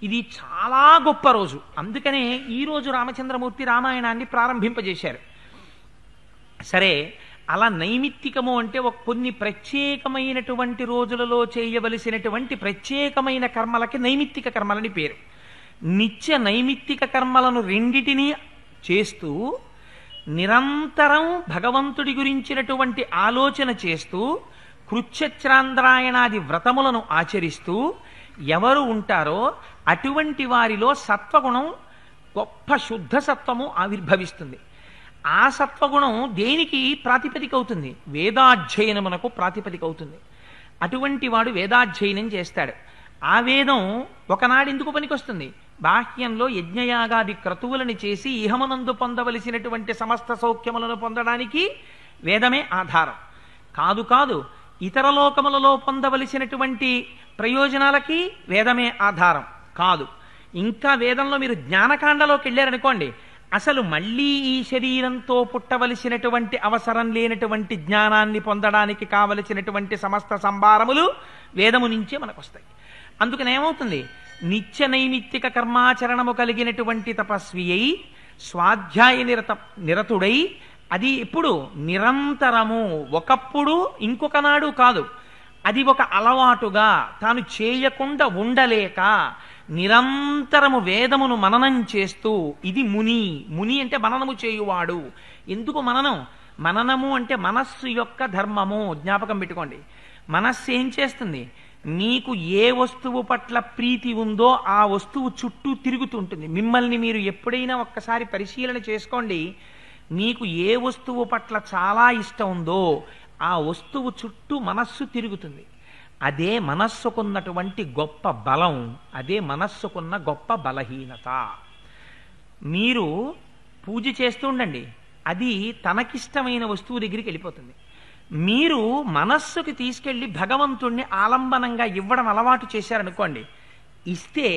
ఇది చాలా గొప్ప రోజు. అందుకనే ఈరోజు రామచంద్రమూర్తి రామాయణాన్ని ప్రారంభింపజేశారు. సరే, అలా నైమిత్తికము అంటే కొన్ని ప్రత్యేకమైనటువంటి రోజులలో చేయవలసినటువంటి ప్రత్యేకమైన కర్మలకి నైమిత్తిక కర్మలని పేరు. నిత్య నైమిత్తిక కర్మలను రెండిటినీ చేస్తూ నిరంతరం భగవంతుడి గురించినటువంటి ఆలోచన చేస్తూ కృచ్ఛ్రాంద్రాయణాది వ్రతములను ఆచరిస్తూ ఎవరు ఉంటారో అటువంటి వారిలో సత్వగుణం, గొప్ప శుద్ధ సత్వము ఆవిర్భవిస్తుంది. ఆ సత్వగుణం దేనికి ప్రాతిపదిక అవుతుంది? వేదాధ్యయనమునకు ప్రాతిపదిక అవుతుంది. అటువంటి వాడు వేదాధ్యయనం చేస్తాడు. ఆ వేదం ఒకనాడు ఎందుకు పనికొస్తుంది? బాహ్యంలో యజ్ఞయాగాది క్రతువులను చేసి ఇహమునందు పొందవలసినటువంటి సమస్త సౌఖ్యములను పొందడానికి వేదమే ఆధారం. కాదు, ఇతర లోకములలో పొందవలసినటువంటి ప్రయోజనాలకి వేదమే ఆధారం కాదు. ఇంకా వేదంలో మీరు జ్ఞానకాండలోకి వెళ్ళారనుకోండి, అసలు మళ్ళీ ఈ శరీరంతో పుట్టవలసినటువంటి అవసరం లేనటువంటి జ్ఞానాన్ని పొందడానికి కావలసినటువంటి సమస్త సంభారములు వేదము నుంచే మనకు వస్తాయి. అందుకని ఏమవుతుంది? నిత్య నైమిత్తిక కర్మాచరణము కలిగినటువంటి తపస్వి అయి స్వాధ్యాయ నిరతుడై, అది ఇప్పుడు నిరంతరము, ఒకప్పుడు ఇంకొకనాడు కాదు, అది ఒక అలవాటుగా తాను చేయకుండా ఉండలేక నిరంతరము వేదమును మననం చేస్తూ, ఇది ముని అంటే మననము చేయువాడు. ఎందుకు మననం? మననము అంటే మనస్సు యొక్క ధర్మము. జ్ఞాపకం పెట్టుకోండి. మనస్సు ఏం చేస్తుంది? మీకు ఏ వస్తువు పట్ల ప్రీతి ఉందో ఆ వస్తువు చుట్టూ తిరుగుతుంటుంది. మిమ్మల్ని మీరు ఎప్పుడైనా ఒక్కసారి పరిశీలన చేసుకోండి. మీకు ఏ వస్తువు పట్ల చాలా ఇష్టం ఉందో ఆ వస్తువు చుట్టూ మనస్సు తిరుగుతుంది. అదే మనస్సుకున్నటువంటి గొప్ప బలం, అదే మనస్సుకున్న గొప్ప బలహీనత. మీరు పూజ చేస్తూ ఉండండి, అది తనకిష్టమైన వస్తువు దగ్గరికి వెళ్ళిపోతుంది. మీరు మనస్సుకి తీసుకెళ్ళి భగవంతుణ్ణి ఆలంబనంగా ఇవ్వడం అలవాటు చేశారనుకోండి, ఇస్తే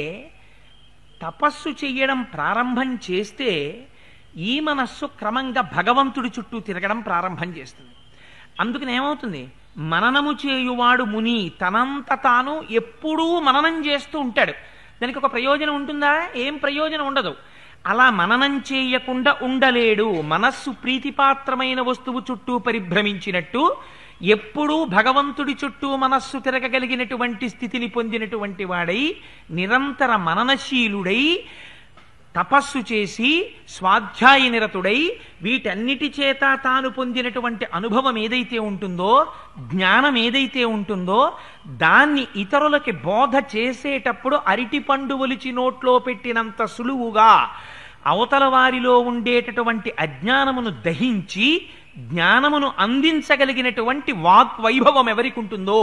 తపస్సు చెయ్యడం ప్రారంభం చేస్తే ఈ మనస్సు క్రమంగా భగవంతుడి చుట్టూ తిరగడం ప్రారంభం చేస్తుంది. అందుకని ఏమవుతుంది? మననము చేయువాడు ముని తనంత తాను ఎప్పుడూ మననం చేస్తూ ఉంటాడు. దానికి ఒక ప్రయోజనం ఉంటుందా? ఏం ప్రయోజనం ఉండదు. అలా మననం చేయకుండా ఉండలేడు. మనస్సు ప్రీతిపాత్రమైన వస్తువు చుట్టూ పరిభ్రమించినట్టు ఎప్పుడూ భగవంతుడి చుట్టూ మనస్సు తిరగగలిగినటువంటి స్థితిని పొందినటువంటి వాడై నిరంతర మననశీలుడై తపస్సు చేసి స్వాధ్యాయ నిరతుడై వీటన్నిటి చేత తాను పొందినటువంటి అనుభవం ఏదైతే ఉంటుందో, జ్ఞానం ఏదైతే ఉంటుందో, దాన్ని ఇతరులకి బోధ చేసేటప్పుడు అరటిపండు ఒలిచి నోట్లో పెట్టినంత సులువుగా అవతల వారిలో ఉండేటటువంటి అజ్ఞానమును దహించి జ్ఞానమును అందించగలిగినటువంటి వాగ్వైభవం ఎవరికి ఉంటుందో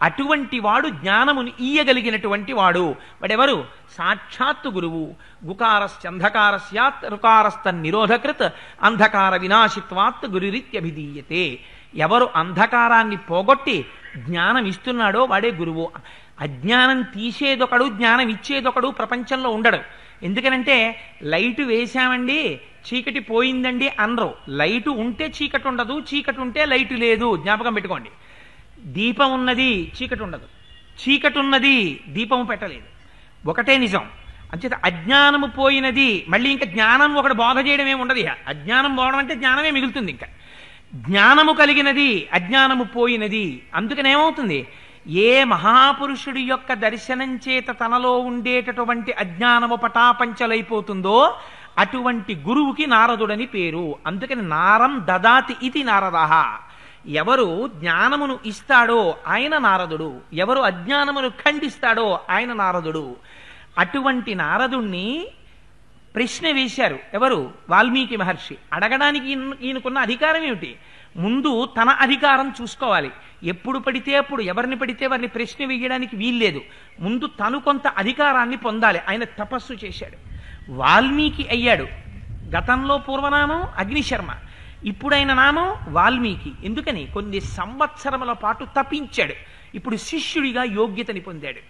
అటువంటి వాడు జ్ఞానమును ఇయ్యగలిగినటువంటి వాడు. వాడెవరు? సాక్షాత్తు గురువు. గుకారస్యంధకారస్యాత్ రుకారస్తన్నిరోధకృత్ అంధకార వినాశిత్వాత్ గురురిత్యభిధీయతే. ఎవరు అంధకారాన్ని పోగొట్టి జ్ఞానం ఇస్తున్నాడో వాడే గురువు. అజ్ఞానం తీసేదొకడు, జ్ఞానం ఇచ్చేదొకడు ప్రపంచంలో ఉండడు. ఎందుకనంటే లైటు వేశామండి చీకటి పోయిందండి అనరు. లైటు ఉంటే చీకటి ఉండదు, చీకటి ఉంటే లైటు లేదు. జ్ఞాపకం పెట్టుకోండి. దీపం ఉన్నది, చీకటి ఉండదు. చీకటి ఉన్నది, దీపము పెట్టలేదు. ఒకటే నిజం. అంచేత అజ్ఞానము పోయినది, మళ్ళీ ఇంకా జ్ఞానం ఒకటి బోధ చేయడం ఏమి ఉండదు. అజ్ఞానం పోవడం అంటే జ్ఞానమే మిగులుతుంది. ఇంకా జ్ఞానము కలిగినది, అజ్ఞానము పోయినది. అందుకనేమవుతుంది? ఏ మహాపురుషుడి యొక్క దర్శనం చేత తనలో ఉండేటటువంటి అజ్ఞానము పటాపంచలైపోతుందో అటువంటి గురువుకి నారదుడని పేరు. అందుకని నారం దదాతి ఇది నారదః. ఎవరు జ్ఞానమును ఇస్తాడో ఆయన నారదుడు, ఎవరు అజ్ఞానమును ఖండిస్తాడో ఆయన నారదుడు. అటువంటి నారదుణ్ణి ప్రశ్న వేశారు. ఎవరు? వాల్మీకి మహర్షి. అడగడానికి ఈయనకున్న అధికారం ఏమిటి? ముందు తన అధికారం చూసుకోవాలి. ఎప్పుడు పడితే అప్పుడు ఎవరిని పడితే వారిని ప్రశ్న వేయడానికి వీల్లేదు. ముందు తను కొంత అధికారాన్ని పొందాలి. ఆయన తపస్సు చేశాడు, వాల్మీకి అయ్యాడు. గతంలో పూర్వనామం అగ్నిశర్మ, ఇప్పుడైన నామం వాల్మీకి. ఎందుకని? కొన్ని సంవత్సరముల పాటు తపించాడు. ఇప్పుడు శిష్యుడిగా యోగ్యతని పొందాడు.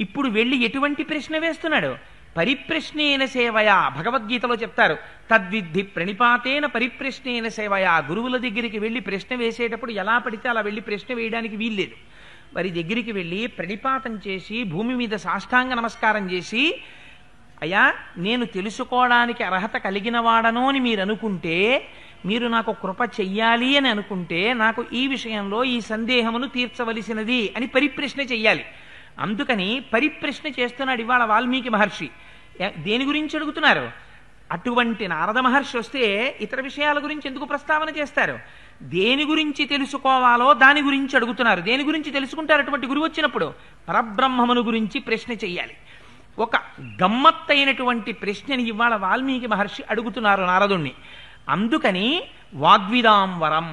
ఇప్పుడు వెళ్ళి ఎటువంటి ప్రశ్న వేస్తున్నాడు? పరిప్రశ్నేన సేవయా. భగవద్గీతలో చెప్తారు, తద్విద్ధి ప్రణిపాతేన పరిప్రశ్నేన సేవయా. గురువుల దగ్గరికి వెళ్ళి ప్రశ్న వేసేటప్పుడు ఎలా పడితే అలా వెళ్ళి ప్రశ్న వేయడానికి వీల్లేదు. వారి దగ్గరికి వెళ్ళి ప్రణిపాతం చేసి భూమి మీద సాష్టాంగ నమస్కారం చేసి, అయ్యా నేను తెలుసుకోవడానికి అర్హత కలిగిన వాడను అని మీరు అనుకుంటే, మీరు నాకు కృప చెయ్యాలి అని అనుకుంటే, నాకు ఈ విషయంలో ఈ సందేహమును తీర్చవలసినది అని పరిప్రశ్న చెయ్యాలి. అందుకని పరిప్రశ్న చేస్తున్నాడు ఇవాళ వాల్మీకి మహర్షి. దేని గురించి అడుగుతున్నారు? అటువంటి నారద మహర్షి వస్తే ఇతర విషయాల గురించి ఎందుకు ప్రస్తావన చేస్తారు? దేని గురించి తెలుసుకోవాలో దాని గురించి అడుగుతున్నారు. దేని గురించి తెలుసుకుంటారు అటువంటి గురువు వచ్చినప్పుడు? పరబ్రహ్మమును గురించి ప్రశ్న చెయ్యాలి. ఒక గమ్మత్తైనటువంటి ప్రశ్నని ఇవాళ వాల్మీకి మహర్షి అడుగుతున్నారు నారదుణ్ణి. అందుకని వాగ్విదాంవరం.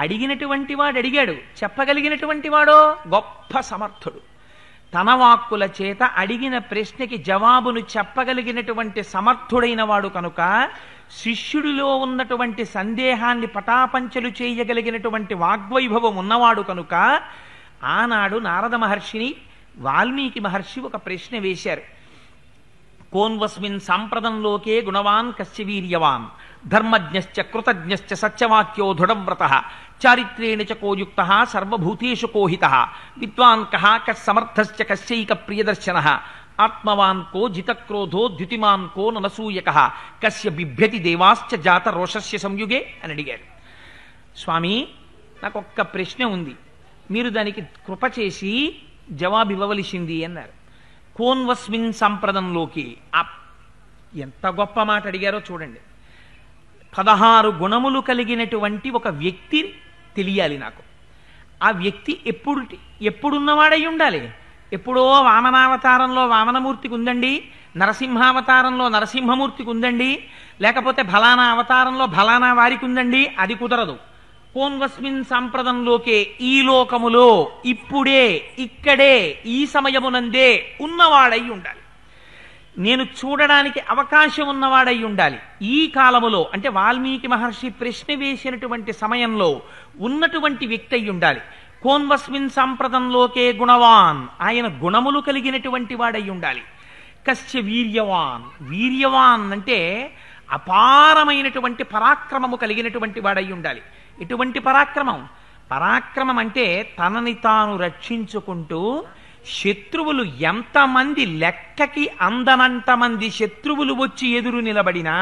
అడిగినటువంటి వాడు అడిగాడు, చెప్పగలిగినటువంటి వాడో గొప్ప సమర్థుడు. తన వాక్కుల చేత అడిగిన ప్రశ్నకి జవాబును చెప్పగలిగినటువంటి సమర్థుడైన వాడు కనుక, శిష్యుడిలో ఉన్నటువంటి సందేహాన్ని పటాపంచలు చేయగలిగినటువంటి వాగ్వైభవం ఉన్నవాడు కనుక, ఆనాడు నారద మహర్షిని వాల్మీకి మహర్షి ఒక ప్రశ్న వేశారు. కోన్వస్మిన్ సాంప్రదంలోకే గుణవాన్ కస్య వీర్యవాన్ ధర్మజ్ఞశ్చ కృతజ్ఞశ్చ సత్యవాక్యో దృఢవ్రతః చారిత్రేణ చ కోయుక్తః సర్వభూతేషు కోహితః విద్వాన్ కః కస్సమర్థశ్చ కస్యైక ప్రియదర్శనః ఆత్మవాన్ కో జితక్రోధో ద్యుతిమాన్ కో ననసూయకః కస్య బిభ్యతి దేవాశ్చ జాత రోషస్య సంయుగే అని అడిగారు. స్వామి, నాకు ఒక్క ప్రశ్న ఉంది, మీరు దానికి కృప చేసి జవాబు ఇవ్వవలసింది అన్నారు. కోన్వస్మిన్ సంప్రదంలోకి. ఎంత గొప్ప మాట అడిగారో చూడండి. 16 గుణములు కలిగినటువంటి ఒక వ్యక్తి తెలియాలి నాకు. ఆ వ్యక్తి ఎప్పుడున్నవాడై ఉండాలి? ఎప్పుడో వామనావతారంలో వామనమూర్తికి ఉందండి, నరసింహావతారంలో నరసింహమూర్తికి ఉందండి, లేకపోతే ఫలానా అవతారంలో ఫలానా వారికి ఉందండి, అది కుదరదు. కోన్వస్మిన్ సంప్రదంలోకే, ఈ లోకములో ఇప్పుడే ఇక్కడే ఈ సమయమునందే ఉన్నవాడై ఉండాలి. నేను చూడడానికి అవకాశం ఉన్నవాడై ఉండాలి. ఈ కాలములో అంటే వాల్మీకి మహర్షి ప్రశ్న వేసినటువంటి సమయంలో ఉన్నటువంటి వ్యక్తి అయి ఉండాలి. కోన్వస్మిన్ సంప్రదంలోకే గుణవాన్, ఆయన గుణములు కలిగినటువంటి వాడై ఉండాలి. కస్య వీర్యవాన్. వీర్యవాన్ అంటే అపారమైనటువంటి పరాక్రమము కలిగినటువంటి వాడై ఉండాలి. ఎటువంటి పరాక్రమం? పరాక్రమం అంటే తనని తాను రక్షించుకుంటూ శత్రువులు ఎంతమంది, లెక్కకి అందనంతమంది శత్రువులు వచ్చి ఎదురు నిలబడినా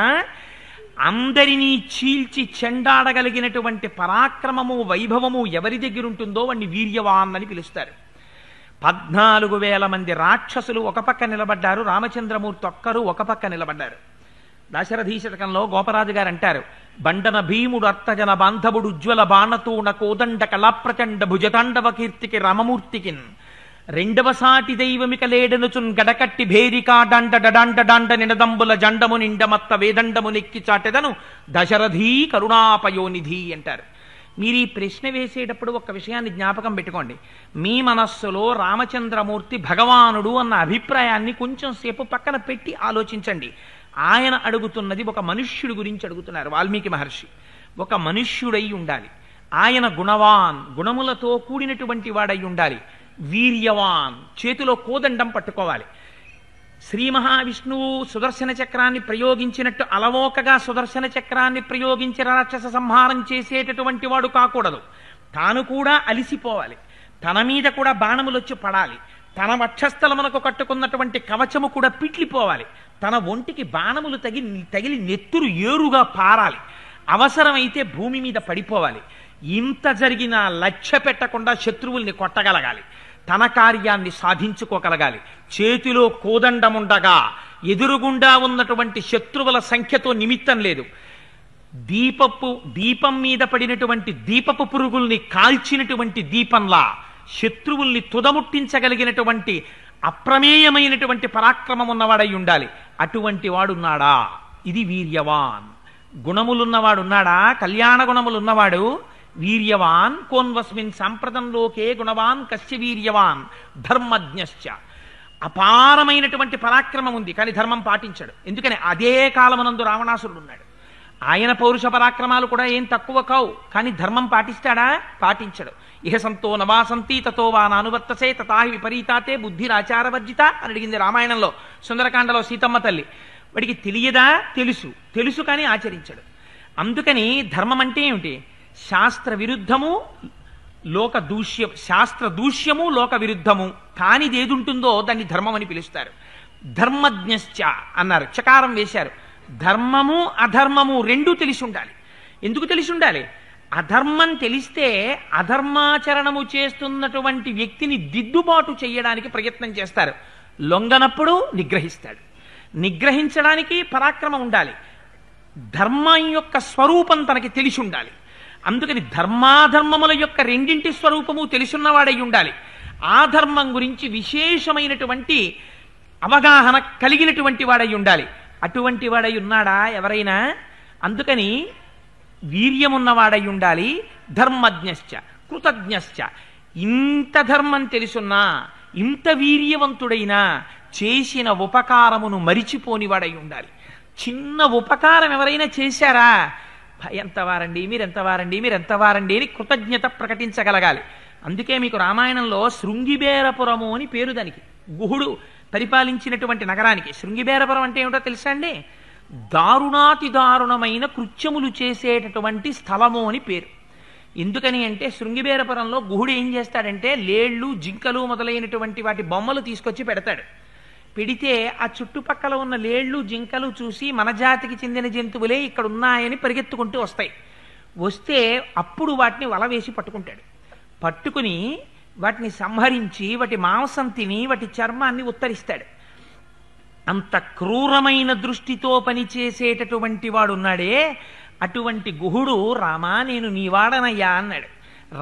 అందరినీ చీల్చి చెండాడగలిగినటువంటి పరాక్రమము వైభవము ఎవరి దగ్గర ఉంటుందో వాణ్ణి వీర్యవాన్ అని పిలుస్తారు. 14,000 మంది రాక్షసులు ఒక పక్క నిలబడ్డారు, రామచంద్రమూర్తి ఒక్కరు ఒక పక్క నిలబడ్డారు. దాశరథీ శతకంలో గోపరాజు గారు అంటారు, బండన భీముడు అర్థజన బాంధవుడు ఉజ్వల బాణతూణ కోదండ కళాప్రచండ భుజతాండవ కీర్తికి రామమూర్తికిన్ రెండవ సాటి దైవమిక లేడనుచున్ గడకట్టి భేరికా డండ డడాండ డాండ నినదంబుల జండము నిండమత్త వేదండము నెక్కి చాటెదను దశరథీ కరుణాపయోనిధి అంటారు. మీరు ఈ ప్రశ్న వేసేటప్పుడు ఒక విషయాన్ని జ్ఞాపకం పెట్టుకోండి. మీ మనస్సులో రామచంద్రమూర్తి భగవానుడు అన్న అభిప్రాయాన్ని కొంచెం సేపు పక్కన పెట్టి ఆలోచించండి. ఆయన అడుగుతున్నది ఒక మనుష్యుడి గురించి అడుగుతున్నారు. వాల్మీకి మహర్షి ఒక మనుష్యుడై ఉండాలి. ఆయన గుణవాన్, గుణములతో కూడినటువంటి వాడై ఉండాలి. వీర్యవాన్, చేతిలో కోదండం పట్టుకోవాలి. శ్రీ మహావిష్ణువు సుదర్శన చక్రాన్ని ప్రయోగించినట్టు అలవోకగా సుదర్శన చక్రాన్ని ప్రయోగించి రాక్షస సంహారం చేసేటటువంటి వాడు కాకూడదు. తాను కూడా అలిసిపోవాలి. తన మీద కూడా బాణములొచ్చి పడాలి. తన వక్షస్థలమునకు కట్టుకున్నటువంటి కవచము కూడా పిట్లిపోవాలి. తన ఒంటికి బాణములు తగిలి నెత్తురు ఏరుగా పారాలి. అవసరమైతే భూమి మీద పడిపోవాలి. ఇంత జరిగినా లక్ష్య పెట్టకుండా శత్రువుల్ని కొట్టగలగాలి. తన కార్యాన్ని సాధించుకోగలగాలి. చేతిలో కోదండముండగా ఎదురుగుండా ఉన్నటువంటి శత్రువుల సంఖ్యతో నిమిత్తం లేదు. దీపం మీద పడినటువంటి దీపపు పురుగుల్ని కాల్చినటువంటి దీపంలా శత్రువుల్ని తుదముట్టించగలిగినటువంటి అప్రమేయమైనటువంటి పరాక్రమం ఉన్నవాడై ఉండాలి. అటువంటి వాడున్నాడా? ఇది వీర్యవాన్. గుణములున్నవాడున్నాడా? కళ్యాణ గుణములున్నవాడు వీర్యవాన్. కోన్వస్మిన్ సాంప్రదంలోకే గుణవాన్ కస్య వీర్యవాన్ ధర్మజ్ఞశ్చ. అపారమైనటువంటి పరాక్రమం ఉంది, కానీ ధర్మం పాటించాడు. ఎందుకని అదే కాలమునందు రావణాసురుడు ఉన్నాడు. ఆయన పౌరుష పరాక్రమాలు కూడా ఏం తక్కువ కావు, కానీ ధర్మం పాటిస్తాడా? పాటించడు. ఇహ సంతో నవాసంతి తతో వా నానువర్తసే తథాహి విపరీతాతే బుద్ధిరాచారవర్జిత అని అడిగింది రామాయణంలో సుందరకాండలో సీతమ్మ తల్లి. వాడికి తెలియదా? తెలుసు కానీ ఆచరించడు. అందుకని ధర్మం అంటే ఏమిటి? శాస్త్ర విరుద్ధము లోక దూష్యం, శాస్త్ర దూష్యము లోక విరుద్ధము కానిది ఏది ఉంటుందో దాన్ని ధర్మం అని పిలుస్తారు. ధర్మజ్ఞశ్చ అన్నారు, చకారం వేశారు. ధర్మము అధర్మము రెండూ తెలిసి ఉండాలి. ఎందుకు తెలిసి ఉండాలి? అధర్మం తెలిస్తే అధర్మాచరణము చేస్తున్నటువంటి వ్యక్తిని దిద్దుబాటు చేయడానికి ప్రయత్నం చేస్తారు. లొంగనప్పుడు నిగ్రహిస్తాడు. నిగ్రహించడానికి పరాక్రమం ఉండాలి. ధర్మం యొక్క స్వరూపం తనకి తెలిసి ఉండాలి. అందుకని ధర్మాధర్మముల యొక్క రెండింటి స్వరూపము తెలుసున్నవాడై ఉండాలి. ఆ ధర్మం గురించి విశేషమైనటువంటి అవగాహన కలిగినటువంటి వాడై ఉండాలి. అటువంటి వాడై ఉన్నాడా ఎవరైనా? అందుకని వీర్యమున్నవాడై ఉండాలి. ధర్మజ్ఞశ్చ కృతజ్ఞశ్చ. ఇంత ధర్మం తెలుసున్నా, ఇంత వీర్యవంతుడైనా చేసిన ఉపకారమును మరిచిపోనివాడై ఉండాలి. చిన్న ఉపకారం ఎవరైనా చేశారా? ఎంతవారండి మీరెంతవారండి అని కృతజ్ఞత ప్రకటించగలగాలి. అందుకే మీకు రామాయణంలో శృంగిబేరపురము అని పేరు దానికి. గుహుడు పరిపాలించినటువంటి నగరానికి. శృంగిబేరపురం అంటే ఏమిటో తెలుసా అండి? దారుణాతి దారుణమైన కృత్యములు చేసేటటువంటి స్థలము అని పేరు. ఎందుకని అంటే శృంగిబేరపురంలో గుహుడు ఏం చేస్తాడంటే లేళ్లు, జింకలు మొదలైనటువంటి వాటి బొమ్మలు తీసుకొచ్చి పెడతాడు. పెడితే ఆ చుట్టుపక్కల ఉన్న లేళ్లు, జింకలు చూసి మన జాతికి చెందిన జంతువులే ఇక్కడ ఉన్నాయని పరిగెత్తుకుంటూ వస్తాయి. వస్తే అప్పుడు వాటిని వల వేసి పట్టుకుంటాడు. పట్టుకుని వాటిని సంహరించి వాటి మాంసం తిని వాటి చర్మాన్ని ఉత్తరిస్తాడు. అంత క్రూరమైన దృష్టితో పనిచేసేటటువంటి వాడున్నాడే, అటువంటి గుహుడు రామా నేను నీవాడనయ్యా అన్నాడు.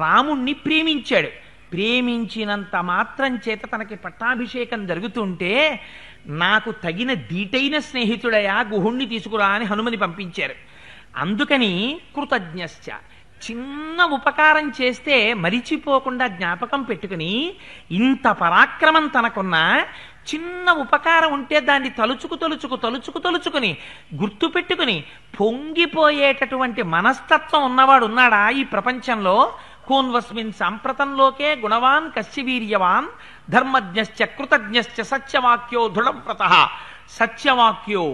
రాముణ్ణి ప్రేమించాడు. ప్రేమించినంత మాత్రం చేత తనకి పట్టాభిషేకం జరుగుతుంటే నాకు తగిన దీటైన స్నేహితుడయా గుహుణ్ణి తీసుకురా అని హనుమని పంపించారు. అందుకని కృతజ్ఞశ్చ, చిన్న ఉపకారం చేస్తే మరిచిపోకుండా జ్ఞాపకం పెట్టుకుని, ఇంత పరాక్రమం తనకున్నా చిన్న ఉపకారం ఉంటే దాన్ని తలుచుకుని గుర్తుపెట్టుకుని పొంగిపోయేటటువంటి మనస్తత్వం ఉన్నవాడు ఉన్నాడా ఈ ప్రపంచంలో? కోన్వస్మిన్ సాంప్రతంలోకే గుణవాన్ కస్య వీర్యవాన్ ధర్మజ్ఞశ్చ కృతజ్ఞశ్చ సత్యవాక్యో దృఢవ్రతః. సత్యవాక్యో,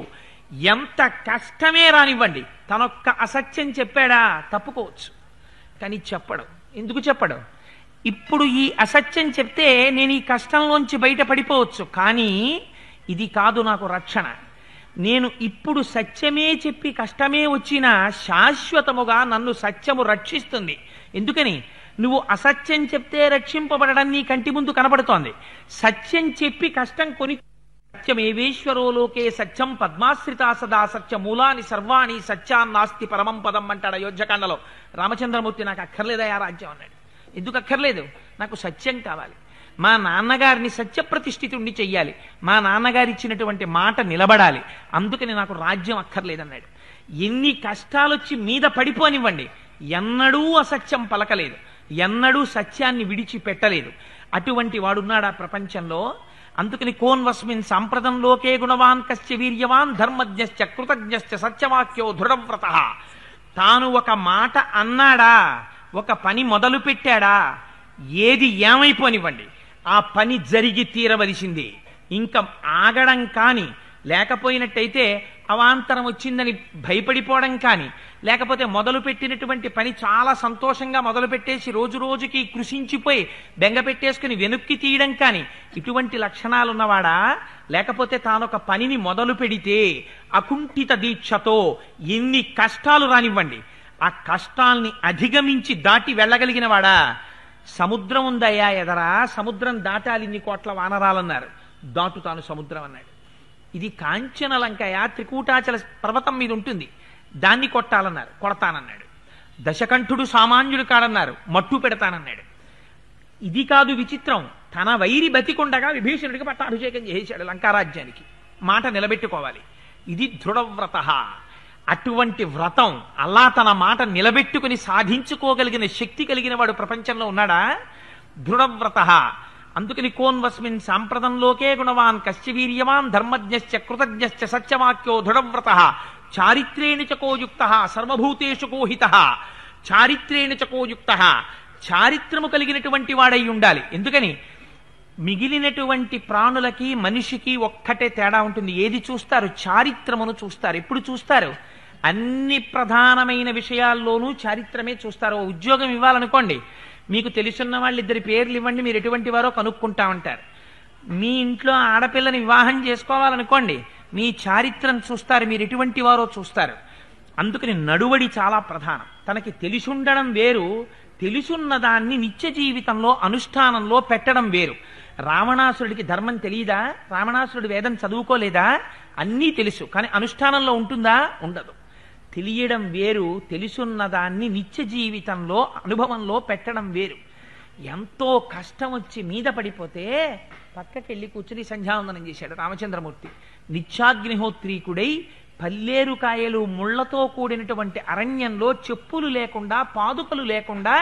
ఎంత కష్టమే రానివ్వండి తనొక్క అసత్యం చెప్పాడా తప్పుకోవచ్చు, కానీ చెప్పడు. ఎందుకు చెప్పడు? ఇప్పుడు ఈ అసత్యం చెప్తే నేను ఈ కష్టంలోంచి బయట పడిపోవచ్చు, కానీ ఇది కాదు నాకు రక్షణ. నేను ఇప్పుడు సత్యమే చెప్పి కష్టమే వచ్చినా శాశ్వతముగా నన్ను సత్యము రక్షిస్తుంది. ఎందుకని? నువ్వు అసత్యం చెప్తే రక్షింపబడడం నీ కంటి ముందు కనబడుతోంది. సత్యం చెప్పి కష్టం కొని సత్యమేవేశ్వరో లోకే సత్యం పద్మాశ్రితా సదా సత్య మూలాని సర్వాణి సత్యాన్నాస్తి పరమం పదం అంటాడు అయోధ్యకాండలో. రామచంద్రమూర్తి నాకు అక్కర్లేదా ఆ రాజ్యం అన్నాడు. ఎందుకు అక్కర్లేదు? నాకు సత్యం కావాలి. మా నాన్నగారిని సత్యప్రతిష్ఠితుణ్ణి చెయ్యాలి. మా నాన్నగారు ఇచ్చినటువంటి మాట నిలబడాలి. అందుకని నాకు రాజ్యం అక్కర్లేదన్నాడు. ఎన్ని కష్టాలొచ్చి మీద పడిపోనివ్వండి, ఎన్నడూ అసత్యం పలకలేదు, ఎన్నడూ సత్యాన్ని విడిచిపెట్టలేదు. అటువంటి వాడున్నాడా ప్రపంచంలో? అందుకని కోన్వస్మిన్ సాంప్రదంలోకే గుణవాన్ కశ్చ వీర్యవాన్ ధర్మజ్ఞశ్చ కృతజ్ఞశ్చ సత్యవాక్యో దృఢవ్రతః. తాను ఒక మాట అన్నాడా, ఒక పని మొదలు పెట్టాడా, ఏది ఏమైపోనివ్వండి ఆ పని జరిగి తీరవలసింది. ఇంకా ఆగడం కానీ, లేకపోయినట్టయితే అవాంతరం వచ్చిందని భయపడిపోవడం కానీ, లేకపోతే మొదలు పెట్టినటువంటి పని చాలా సంతోషంగా మొదలు పెట్టేసి రోజు రోజుకి కృషించిపోయి బెంగ పెట్టేసుకుని వెనుక్కి తీయడం కానీ, ఇటువంటి లక్షణాలు ఉన్నవాడా? లేకపోతే తానొక పనిని మొదలు పెడితే అకుంఠిత దీక్షతో ఎన్ని కష్టాలు రానివ్వండి ఆ కష్టాల్ని అధిగమించి దాటి వెళ్ళగలిగిన వాడా? సముద్రం ఉందయ్యా ఎదరా, సముద్రం దాటాలి ఇన్ని కోట్ల వానరాలన్నారు, దాటుతాను సముద్రం అన్నాడు. ఇది కాంచన లంకయ త్రికూటాచల పర్వతం మీద ఉంటుంది, దాన్ని కొట్టాలన్నారు, కొడతానన్నాడు. దశకంఠుడు సామాన్యుడు కాడన్నారు, మట్టు పెడతానన్నాడు. ఇది కాదు విచిత్రం, తన వైరి బతికుండగా విభీషణుడికి పట్టాభిషేకం చేసేశాడు లంకారాజ్యానికి. మాట నిలబెట్టుకోవాలి. ఇది దృఢవ్రతః. అటువంటి వ్రతం, అలా తన మాట నిలబెట్టుకుని సాధించుకోగలిగిన శక్తి కలిగిన వాడు ప్రపంచంలో ఉన్నాడా? దృఢవ్రతః. అందుకని కోన్వస్మిన్ సాంప్రదంలోకే గుణవాన్ కశ్చ వీర్యవాన్ ధర్మజ్ఞశ్చ కృతజ్ఞశ్చ సత్యవాక్యో దృఢవ్రతః. చారిత్రేణ చ కోయుక్తః సర్వభూతేషు కోహితః. చారిత్రేణ చ కోయుక్తః. చారిత్రము కలిగినటువంటి వాడై ఉండాలి. ఎందుకని? మిగిలినటువంటి ప్రాణులకి మనిషికి ఒక్కటే తేడా ఉంటుంది. ఏది చూస్తారు? చారిత్రమును చూస్తారు. ఎప్పుడు చూస్తారు? అన్ని ప్రధానమైన విషయాల్లోనూ చారిత్రమే చూస్తారు. ఉద్యోగం ఇవ్వాలనుకోండి, మీకు తెలుసున్న వాళ్ళు ఇద్దరి పేర్లు ఇవ్వండి, మీరు ఎటువంటి వారో కనుక్కుంటామంటారు. మీ ఇంట్లో ఆడపిల్లని వివాహం చేసుకోవాలనుకోండి, మీ చారిత్రను చూస్తారు, మీరు ఎటువంటి వారో చూస్తారు. అందుకని నడువడి చాలా ప్రధానం. తనకి తెలిసుండడం వేరు, తెలుసున్న దాన్ని నిత్య జీవితంలో అనుష్ఠానంలో పెట్టడం వేరు. రావణాసురుడికి ధర్మం తెలియదా? రావణాసురుడు వేదం చదువుకోలేదా? అన్నీ తెలుసు, కానీ అనుష్ఠానంలో ఉంటుందా? ఉండదు. తెలియడం వేరు, తెలుసున్న దాన్ని నిత్య జీవితంలో అనుభవంలో పెట్టడం వేరు. ఎంతో కష్టం వచ్చి మీద పడిపోతే పక్కకెళ్ళి కూర్చుని సంధ్యావందనం చేశాడు రామచంద్రమూర్తి. నిత్యాగ్నిహోత్రీకుడై పల్లేరుకాయలు ముళ్లతో కూడినటువంటి అరణ్యంలో చెప్పులు లేకుండా పాదుకలు లేకుండా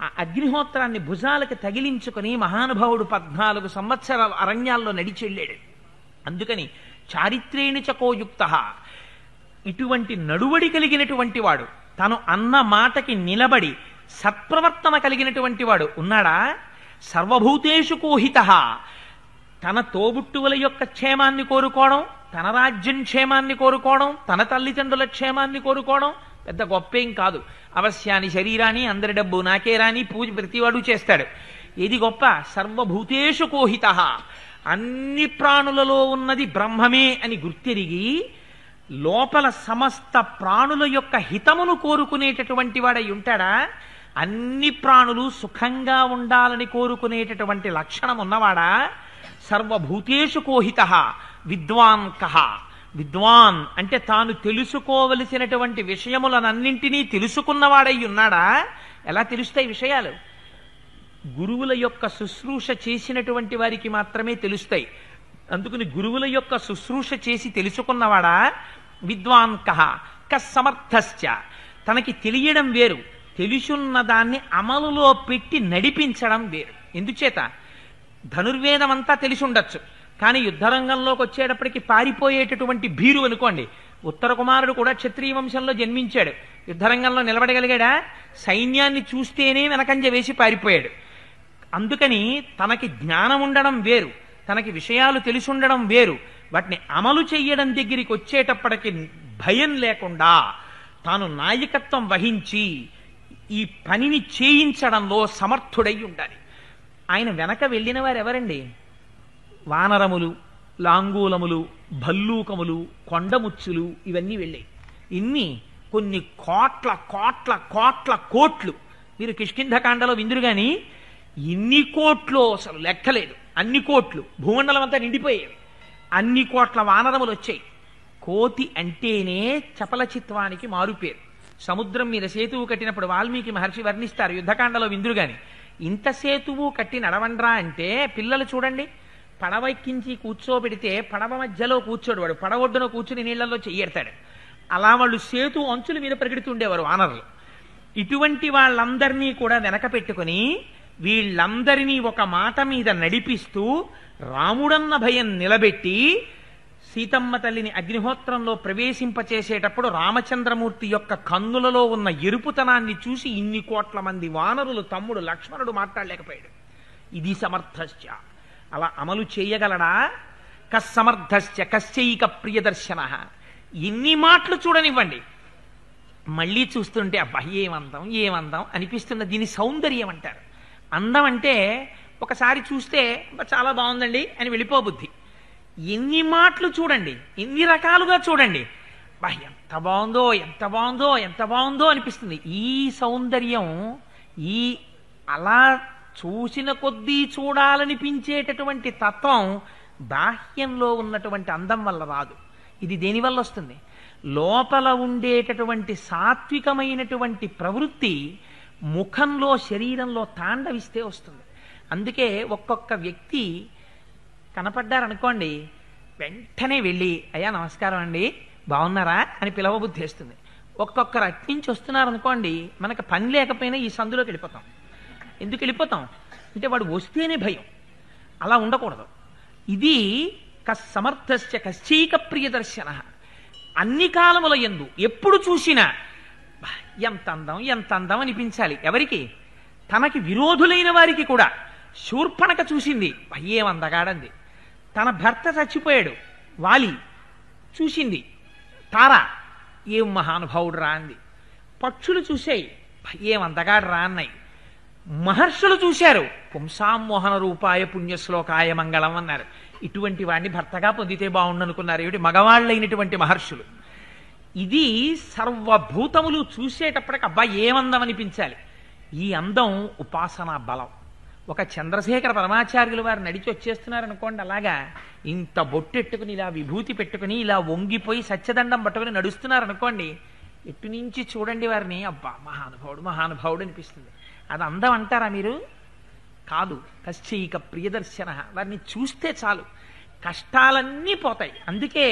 ఆ అగ్నిహోత్రాన్ని భుజాలకు తగిలించుకుని మహానుభావుడు 14 సంవత్సరాల అరణ్యాల్లో నడిచెళ్ళాడు. అందుకని చారిత్రేణ చకోయుక్తః. ఇటువంటి నడువడి కలిగినటువంటి వాడు, తను అన్న మాటకి నిలబడి సత్ప్రవర్తన కలిగినటువంటి వాడు ఉన్నాడా? సర్వభూతేషు కోహితః. తన తోబుట్టువుల యొక్క క్షేమాన్ని కోరుకోవడం, తన రాజ్యం క్షేమాన్ని కోరుకోవడం, తన తల్లిదండ్రుల క్షేమాన్ని కోరుకోవడం పెద్ద గొప్పేం కాదు. అవశ్యాన్ని శరీరాన్ని అందరి డబ్బు నాకే రాని పూజ ప్రతివాడు చేస్తాడు. ఏది గొప్ప? సర్వభూతేషు కోహితః. అన్ని ప్రాణులలో ఉన్నది బ్రహ్మమే అని గుర్తిరిగి లోపల సమస్త ప్రాణుల యొక్క హితమును కోరుకునేటటువంటి వాడై ఉంటాడా? అన్ని ప్రాణులు సుఖంగా ఉండాలని కోరుకునేటటువంటి లక్షణం ఉన్నవాడా? సర్వభూతేషు కోహితః. విద్వాన్ కః. విద్వాన్ అంటే తాను తెలుసుకోవలసినటువంటి విషయములనన్నింటినీ తెలుసుకున్నవాడై ఉన్నాడా? ఎలా తెలుస్తాయి విషయాలు? గురువుల యొక్క శుశ్రూష చేసినటువంటి వారికి మాత్రమే తెలుస్తాయి. అందుకని గురువుల యొక్క శుశ్రూష చేసి తెలుసుకున్నవాడా? విద్వాన్ కః. కస్సమర్థశ్చ. తనకి తెలియడం వేరు, తెలుసున్న దాన్ని అమలులో పెట్టి నడిపించడం వేరు. ఎందుచేత? ధనుర్వేదం అంతా తెలిసి ఉండొచ్చు, కానీ యుద్ధరంగంలోకి వచ్చేటప్పటికి పారిపోయేటటువంటి భీరు అనుకోండి. ఉత్తర కుమారుడు కూడా క్షత్రియ వంశంలో జన్మించాడు, యుద్ధరంగంలో నిలబడగలిగాడా? సైన్యాన్ని చూస్తేనే వెనకంజ వేసి పారిపోయాడు. అందుకని తనకి జ్ఞానం ఉండడం వేరు, తనకి విషయాలు తెలిసి ఉండడం వేరు. వాటిని అమలు చెయ్యడం దగ్గరికి వచ్చేటప్పటికి భయం లేకుండా తాను నాయకత్వం వహించి ఈ పనిని చేయించడంలో సమర్థుడై ఉండాలి. ఆయన వెనక వెళ్ళిన వారు ఎవరండి? వానరములు, లాంగూలములు, భల్లూకములు, కొండముచ్చులు ఇవన్నీ వెళ్ళాయి. ఇన్ని కొన్ని కోట్ల కోట్ల కోట్ల కోట్లు. మీరు కిష్కింధకాండలో విందురు కానీ ఇన్ని కోట్లు అసలు లెక్కలేదు. అన్ని కోట్లు, భూమండలం అంతా నిండిపోయేవి. అన్ని కోట్ల వానరములు వచ్చాయి. కోతి అంటేనే చపలచిత్వానికి మారుపేరు. సముద్రం మీద సేతువు కట్టినప్పుడు వాల్మీకి మహర్షి వర్ణిస్తారు యుద్ధకాండలో విందురు గాని. ఇంత సేతువు కట్టి నడవండ్రా అంటే పిల్లలు చూడండి, పడవ ఎక్కించి కూర్చోబెడితే పడవ మధ్యలో కూర్చోడు వాడు, పడవ ఒడ్డున కూర్చుని నీళ్లలో చెయ్యెడతాడు. అలా వాళ్ళు సేతు అంచుల మీద పరిగెడుతుండేవారు వానరులు. ఇటువంటి వాళ్ళందరినీ కూడా వెనక పెట్టుకుని వీళ్ళందరినీ ఒక మాట మీద నడిపిస్తూ రాముడన్న భయం నిలబెట్టి సీతమ్మ తల్లిని అగ్నిహోత్రంలో ప్రవేశింపచేసేటప్పుడు రామచంద్రమూర్తి యొక్క కన్నులలో ఉన్న ఎరుపుతనాన్ని చూసి ఇన్ని కోట్ల మంది వానరులు తమ్ముడు లక్ష్మణుడు మాట్లాడలేకపోయాడు. ఇది సమర్థశ్చ. అలా అమలు చేయగలడా? కస్సమర్థశ్చ కశ్చైక ప్రియదర్శన. ఎన్ని మాటలు చూడనివ్వండి, మళ్ళీ చూస్తుంటే అబ్బా ఏమందం ఏమందం అనిపిస్తున్న. దీని సౌందర్యం అంటారు. అందం అంటే ఒకసారి చూస్తే చాలా బాగుందండి అని వెళ్ళిపోబుద్ధి. ఎన్ని మాటలు చూడండి, ఎన్ని రకాలుగా చూడండి, బా ఎంత బాగుందో ఎంత బాగుందో ఎంత బాగుందో అనిపిస్తుంది. ఈ సౌందర్యం, ఈ అలా చూసిన కొద్దీ చూడాలనిపించేటటువంటి తత్వం బాహ్యంలో ఉన్నటువంటి అందం వల్ల రాదు. ఇది దేనివల్ల వస్తుంది? లోపల ఉండేటటువంటి సాత్వికమైనటువంటి ప్రవృత్తి ముఖంలో శరీరంలో తాండవిస్తే వస్తుంది. అందుకే ఒక్కొక్క వ్యక్తి కనపడ్డారనుకోండి, వెంటనే వెళ్ళి అయ్యా నమస్కారం అండి బాగున్నారా అని పిలవబుద్ధి వేస్తుంది. ఒక్కొక్కరు అట్నుంచి వస్తున్నారనుకోండి, మనకు పని లేకపోయినా ఈ సందులోకి వెళ్ళిపోతాం. ఎందుకు వెళ్ళిపోతాం అంటే వాడు వస్తేనే భయం. అలా ఉండకూడదు. ఇది కస్సమర్థశ్చ కశ్చైక ప్రియదర్శన. అన్ని కాలముల యందు ఎప్పుడు చూసినా ఎంత అందం ఎంత అందం అనిపించాలి. ఎవరికి? తనకి విరోధులైన వారికి కూడా. శూర్పణక చూసింది, ఏమందగాడంది. తన భర్త చచ్చిపోయాడు, వాలి చూసింది, తార ఏం మహానుభావుడు రా అంది. పక్షులు చూసాయి, ఏమందగాడు రా అన్నాయి. మహర్షులు చూశారు, పుంసామోహన రూపాయ పుణ్యశ్లోకాయ మంగళం అన్నారు. ఇటువంటి వాడిని భర్తగా పొందితే బాగుండనుకున్నారు ఏమిటి మగవాళ్ళైనటువంటి మహర్షులు. ఇది సర్వభూతములు చూసేటప్పటికి అబ్బా ఏమందం అనిపించాలి. ఈ అందం ఉపాసనా బలం. ఒక చంద్రశేఖర పరమాచార్యులు వారు నడిచి వచ్చేస్తున్నారనుకోండి, అలాగా ఇంత బొట్టెట్టుకుని ఇలా విభూతి పెట్టుకుని ఇలా వంగిపోయి సత్యదండం పట్టుకుని నడుస్తున్నారనుకోండి, ఎటు నుంచి చూడండి వారిని, అబ్బా మహానుభావుడు మహానుభావుడు అనిపిస్తుంది. అది అందం అంటారా మీరు? కాదు. కశ్చైక ప్రియదర్శన. వారిని చూస్తే చాలు కష్టాలన్నీ పోతాయి. అందుకే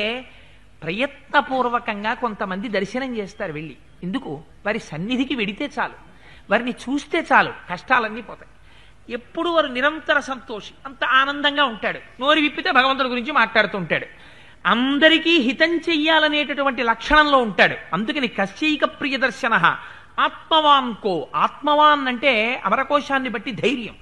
ప్రయత్నపూర్వకంగా కొంతమంది దర్శనం చేస్తారు వెళ్ళి. ఎందుకు? వారి సన్నిధికి వెడితే చాలు, వారిని చూస్తే చాలు కష్టాలన్నీ పోతాయి. ఎప్పుడు వారు నిరంతర సంతోషి, అంత ఆనందంగా ఉంటాడు. నోరు విప్పితే భగవంతుడి గురించి మాట్లాడుతూ ఉంటాడు. అందరికీ హితం చెయ్యాలనేటటువంటి లక్షణంలో ఉంటాడు. అందుకని కశ్చైక ప్రియదర్శన. ఆత్మవాన్ కో. ఆత్మవాన్ అంటే అమరకోశాన్ని బట్టి ధైర్యం,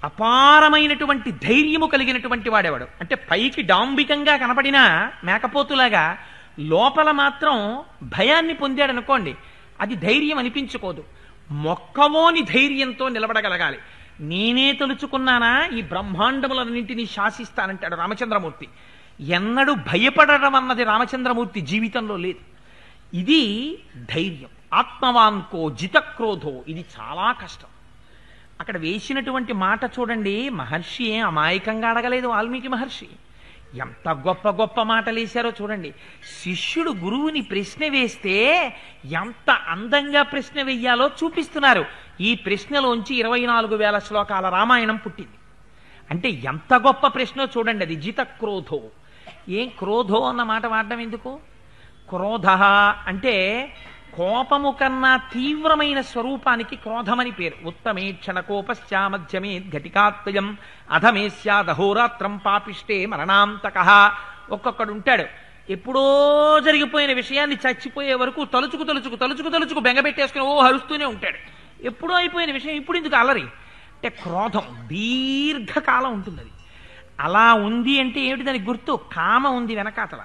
అపారమైనటువంటి ధైర్యము కలిగినటువంటి వాడేవాడు. అంటే పైకి డాంబికంగా కనపడినా మేకపోతులాగా లోపల మాత్రం భయాన్ని పొందాడనుకోండి, అది ధైర్యం అనిపించుకోదు. మొక్కవోని ధైర్యంతో నిలబడగలగాలి. నేనే తలుచుకున్నానా ఈ బ్రహ్మాండములన్నింటినీ శాసిస్తానంటాడు రామచంద్రమూర్తి. ఎన్నడూ భయపడడం అన్నది రామచంద్రమూర్తి జీవితంలో లేదు. ఇది ధైర్యం. ఆత్మవాన్కో జితక్రోధో. ఇది చాలా కష్టం. అక్కడ వేసినటువంటి మాట చూడండి, మహర్షి ఏం అమాయకంగా అడగలేదు. వాల్మీకి మహర్షి ఎంత గొప్ప గొప్ప మాటలు వేశారో చూడండి. శిష్యుడు గురువుని ప్రశ్న వేస్తే ఎంత అందంగా ప్రశ్న వెయ్యాలో చూపిస్తున్నారు. ఈ ప్రశ్నలోంచి 24,000 శ్లోకాల రామాయణం పుట్టింది. అంటే ఎంత గొప్ప ప్రశ్నో చూడండి. అది జిత క్రోధో. ఏం క్రోధో అన్న మాట వాడడం ఎందుకు? క్రోధ అంటే కోపము కన్నా తీవ్రమైన స్వరూపానికి క్రోధమని పేరు. ఉత్తమే క్షణకోపశ్చా మధ్యమే ఘటికాత్వయం అధమే స్యాదహోరాత్రం పాపిష్టే మరణాంతక. ఒక్కొక్కడు ఉంటాడు, ఎప్పుడో జరిగిపోయిన విషయాన్ని చచ్చిపోయే వరకు తలుచుకు తలుచుకు తలుచుకు తలుచుకు బెంగపెట్టేసుకుని ఓ హరుస్తూనే ఉంటాడు. ఎప్పుడో అయిపోయిన విషయం ఇప్పుడు ఎందుకు అలరి? అంటే క్రోధం దీర్ఘకాలం ఉంటుంది. అది అలా ఉంది అంటే ఏమిటి దానికి గుర్తు? కామ ఉంది వెనకాతల,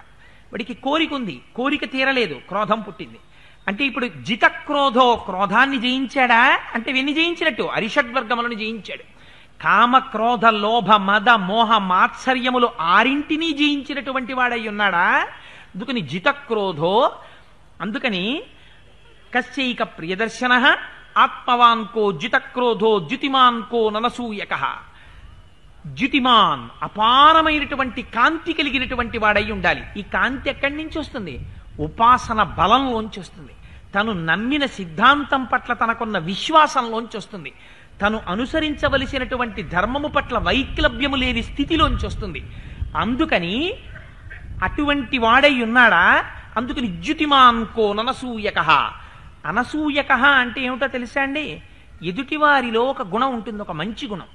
వాడికి కోరిక ఉంది, కోరిక తీరలేదు, క్రోధం పుట్టింది. అంటే ఇప్పుడు జిత క్రోధో, క్రోధాన్ని జయించాడా అంటే వెన్ని జయించినట్టు? అరిషడ్వర్గములను జయించాడు. కామ క్రోధ లోభ మద మోహ మాత్సర్యములు ఆరింటినీ జయించినటువంటి వాడై ఉన్నాడా. అందుకని జితక్రోధో, అందుకని కశ్చైక ప్రియదర్శన ఆత్మవాన్కో జితక్రోధో జితిమాన్కో ననసూయక. జితిమాన్ అపారమైనటువంటి కాంతి కలిగినటువంటి వాడై ఉండాలి. ఈ కాంతి ఎక్కడి నుంచి వస్తుంది? ఉపాసన బలంలోంచి వస్తుంది. తను నమ్మిన సిద్ధాంతం పట్ల తనకున్న విశ్వాసంలోంచి వస్తుంది. తను అనుసరించవలసినటువంటి ధర్మము పట్ల వైక్లభ్యము లేని స్థితిలోంచి వస్తుంది. అందుకని అటువంటి వాడై ఉన్నాడా. అందుకని జ్యుతిమాన్కో ననసూయక. అనసూయక అంటే ఏమిటో తెలుసా అండి? ఎదుటివారిలో ఒక గుణం ఉంటుంది, ఒక మంచి గుణం.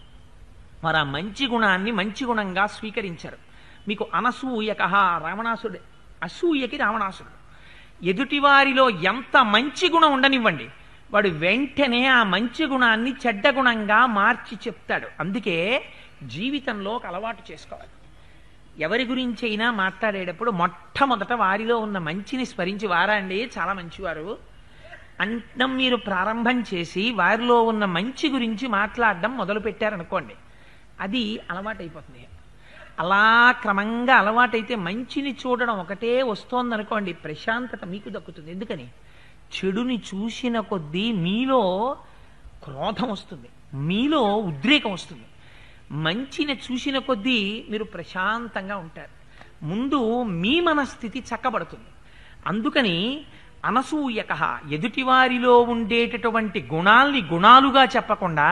మరి ఆ మంచి గుణాన్ని మంచి గుణంగా స్వీకరించారు. మీకు అనసూయక రావణాసుడు, అసూయకి రావణాసుడు. ఎదుటివారిలో ఎంత మంచి గుణం ఉండనివ్వండి, వాడు వెంటనే ఆ మంచి గుణాన్ని చెడ్డ గుణంగా మార్చి చెప్తాడు. అందుకే జీవితంలో ఒక అలవాటు చేసుకోవాలి. ఎవరి గురించి అయినా మాట్లాడేటప్పుడు మొట్టమొదట వారిలో ఉన్న మంచిని స్మరించి, వారా అండి చాలా మంచివారు అంటం మీరు ప్రారంభం చేసి వారిలో ఉన్న మంచి గురించి మాట్లాడడం మొదలు పెట్టారనుకోండి, అది అలవాటైపోతుంది. అలా క్రమంగా అలవాటైతే మంచిని చూడడం ఒకటే వస్తోందనుకోండి, ప్రశాంతత మీకు దక్కుతుంది. ఎందుకని? చెడుని చూసిన కొద్దీ మీలో క్రోధం వస్తుంది, మీలో ఉద్రేకం వస్తుంది. మంచిని చూసిన కొద్దీ మీరు ప్రశాంతంగా ఉంటారు. ముందు మీ మనస్థితి చక్కబడుతుంది. అందుకని అనసూయక, ఎదుటివారిలో ఉండేటటువంటి గుణాల్ని గుణాలుగా చెప్పకుండా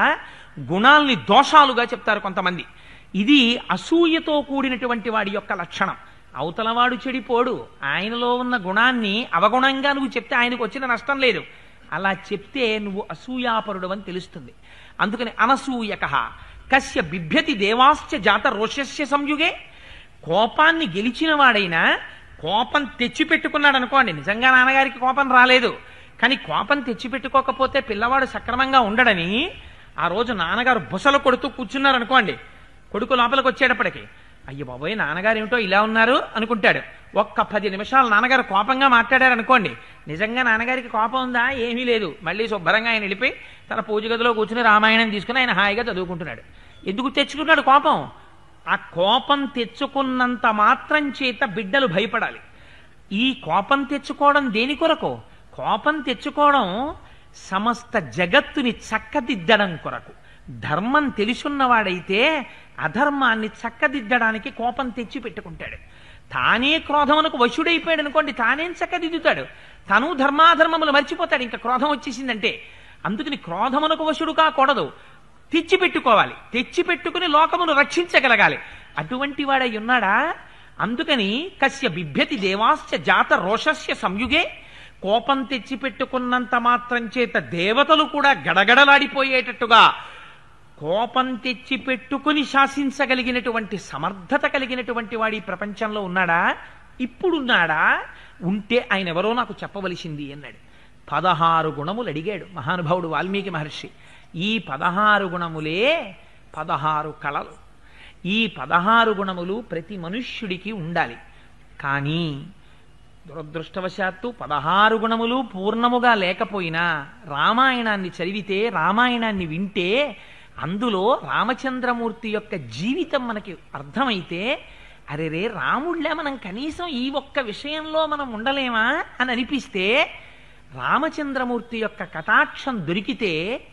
గుణాల్ని దోషాలుగా చెప్తారు కొంతమంది. ఇది అసూయతో కూడినటువంటి వాడి యొక్క లక్షణం. అవతలవాడు చెడిపోడు, ఆయనలో ఉన్న గుణాన్ని అవగుణంగా నువ్వు చెప్తే ఆయనకు వచ్చిన నష్టం లేదు. అలా చెప్తే నువ్వు అసూయాపరుడు అని తెలుస్తుంది. అందుకని అనసూయక. కస్య బిభ్యతి దేవాశ్చ జాత రోషస్య సంయుగే. కోపాన్ని గెలిచిన వాడైనా కోపం తెచ్చిపెట్టుకున్నాడు అనుకోండి, నిజంగా నాన్నగారికి కోపం రాలేదు, కానీ కోపం తెచ్చిపెట్టుకోకపోతే పిల్లవాడు సక్రమంగా ఉండడని ఆ రోజు నాన్నగారు బుసలు కొడుతూ కూర్చున్నారు అనుకోండి, కొడుకు లోపలికి వచ్చేటప్పటికి అయ్య బాబోయ్ నాన్నగారు ఏమిటో ఇలా ఉన్నారు అనుకుంటాడు. ఒక్క 10 నిమిషాలు నాన్నగారు కోపంగా మాట్లాడారు అనుకోండి, నిజంగా నాన్నగారికి కోపం ఉందా? ఏమీ లేదు. మళ్ళీ శుభ్రంగా ఆయన వెళ్ళిపోయి తన పూజ గదిలో కూర్చుని రామాయణం తీసుకుని ఆయన హాయిగా చదువుకుంటున్నాడు. ఎందుకు తెచ్చుకున్నాడు కోపం? ఆ కోపం తెచ్చుకున్నంత మాత్రం చేత బిడ్డలు భయపడాలి. ఈ కోపం తెచ్చుకోవడం దేని కొరకు? కోపం తెచ్చుకోవడం సమస్త జగత్తుని చక్కదిద్దడం కొరకు. ధర్మం తెలుసున్నవాడైతే అధర్మాన్ని చక్కదిద్దడానికి కోపం తెచ్చి పెట్టుకుంటాడు. తానే క్రోధమునకు వశుడైపోయాడు అనుకోండి, తానేం చక్కదిద్దుతాడు? తను ధర్మాధర్మములు మర్చిపోతాడు ఇంకా క్రోధం వచ్చేసిందంటే. అందుకని క్రోధమునకు వశుడు కాకూడదు, తెచ్చిపెట్టుకోవాలి. తెచ్చిపెట్టుకుని లోకమును రక్షించగలగాలి. అటువంటి వాడై ఉన్నాడా? అందుకని కస్య బిభ్యతి దేవాశ్చ జాత రోషస్య సంయుగే. కోపం తెచ్చిపెట్టుకున్నంత మాత్రం చేత దేవతలు కూడా గడగడలాడిపోయేటట్టుగా కోపం తెచ్చిపెట్టుకుని శాసించగలిగినటువంటి సమర్థత కలిగినటువంటి వాడి ప్రపంచంలో ఉన్నాడా? ఇప్పుడున్నాడా? ఉంటే ఆయన ఎవరో నాకు చెప్పవలసింది అన్నాడు. 16 గుణములు అడిగాడు మహానుభావుడు వాల్మీకి మహర్షి. ఈ 16 గుణములే 16 కళలు. ఈ 16 గుణములు ప్రతి మనుష్యుడికి ఉండాలి. కానీ దురదృష్టవశాత్తు 16 గుణములు పూర్ణముగా లేకపోయినా రామాయణాన్ని చదివితే, రామాయణాన్ని వింటే, అందులో రామచంద్రమూర్తి యొక్క జీవితం మనకి అర్థమైతే, అరే రే రాముళ్ళే మనం కనీసం ఈ ఒక్క విషయంలో మనం ఉండలేమా అని అనిపిస్తే, రామచంద్రమూర్తి యొక్క కటాక్షం దొరికితే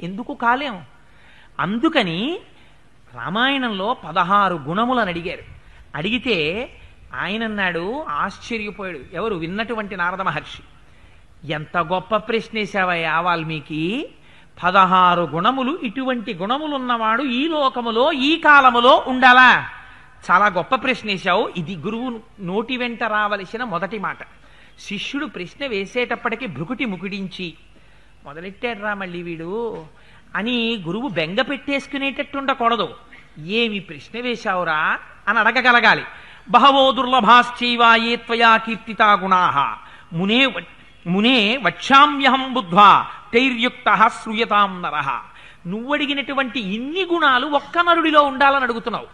ఎందుకు కాలేం? అందుకని రామాయణంలో 16 గుణములను అడిగారు. అడిగితే ఆయన అన్నాడు, ఆశ్చర్యపోయాడు ఎవరు? విన్నటువంటి నారద మహర్షి. ఎంత గొప్ప ప్రశ్నేశావయ్యా వాల్మీకి! 16 గుణములు, ఇటువంటి గుణములున్నవాడు ఈ లోకములో ఈ కాలములో ఉండాలా? చాలా గొప్ప ప్రశ్నేశావు. ఇది గురువు నోటి వెంట రావలసిన మొదటి మాట. శిష్యుడు ప్రశ్న వేసేటప్పటికి భృకుటి ముకుడించి మొదలెట్టాడు రా మళ్ళీ వీడు అని గురువు బెంగ పెట్టేసుకునేటట్టు ఉండకూడదు. ఏమి ప్రశ్న వేశావురా అని అడగగలగాలి. బహవో దుర్లభాశ్చైవా ఏ త్వయా కీర్తితా గుణాః మునే వక్ష్యామ్యహం బుద్ధ్వా తైర్యుక్త శ్రూయతాం నరః. నువ్వడిగినటువంటి ఇన్ని గుణాలు ఒక్క నరుడిలో ఉండాలని అడుగుతున్నావు.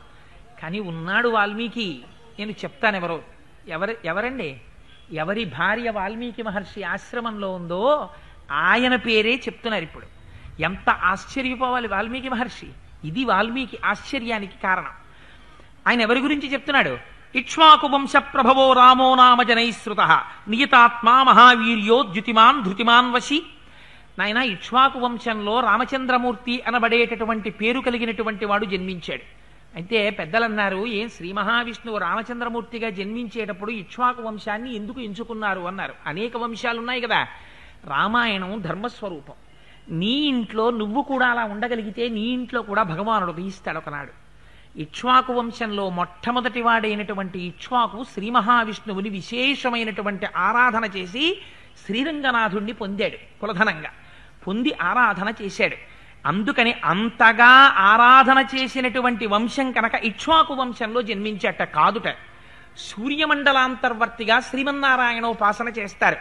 కానీ ఉన్నాడు వాల్మీకి. నేను చెప్తాను ఎవరండి? ఎవరి భార్య వాల్మీకి మహర్షి ఆశ్రమంలో ఉందో ఆయన పేరే చెప్తున్నారు ఇప్పుడు. ఎంత ఆశ్చర్యపోవాలి వాల్మీకి మహర్షి! ఇది వాల్మీకి ఆశ్చర్యానికి కారణం. ఆయన ఎవరి గురించి చెప్తున్నాడు? ఇక్ష్వాకు వంశ ప్రభవో రామో నామ జనైశ్రుత నియతాత్మా మహావీర్యో ద్యుతిమాన్ ధృతిమాన్ వశి. నాయన ఇక్ష్వాకు వంశంలో రామచంద్రమూర్తి అనబడేటటువంటి పేరు కలిగినటువంటి వాడు జన్మించాడు. అయితే పెద్దలన్నారు, ఏం శ్రీ మహావిష్ణువు రామచంద్రమూర్తిగా జన్మించేటప్పుడు ఇక్ష్వాకు వంశాన్ని ఎందుకు ఎంచుకున్నారు అన్నారు. అనేక వంశాలున్నాయి కదా. రామాయణం ధర్మస్వరూపం. నీ ఇంట్లో నువ్వు కూడా అలా ఉండగలిగితే నీ ఇంట్లో కూడా భగవానుడు ఉదయిస్తాడు ఒకనాడు. ఇక్ష్వాకు వంశంలో మొట్టమొదటి వాడైనటువంటి ఇక్ష్వాకు శ్రీ మహావిష్ణువుని విశేషమైనటువంటి ఆరాధన చేసి శ్రీరంగనాథుణ్ణి పొందాడు. కులధనంగా పొంది ఆరాధన చేశాడు. అందుకని అంతగా ఆరాధన చేసినటువంటి వంశం కనుక ఇక్ష్వాకు వంశంలో జన్మించేట కాదుట. సూర్యమండలాంతర్వర్తిగా శ్రీమన్నారాయణోపాసన చేస్తారు.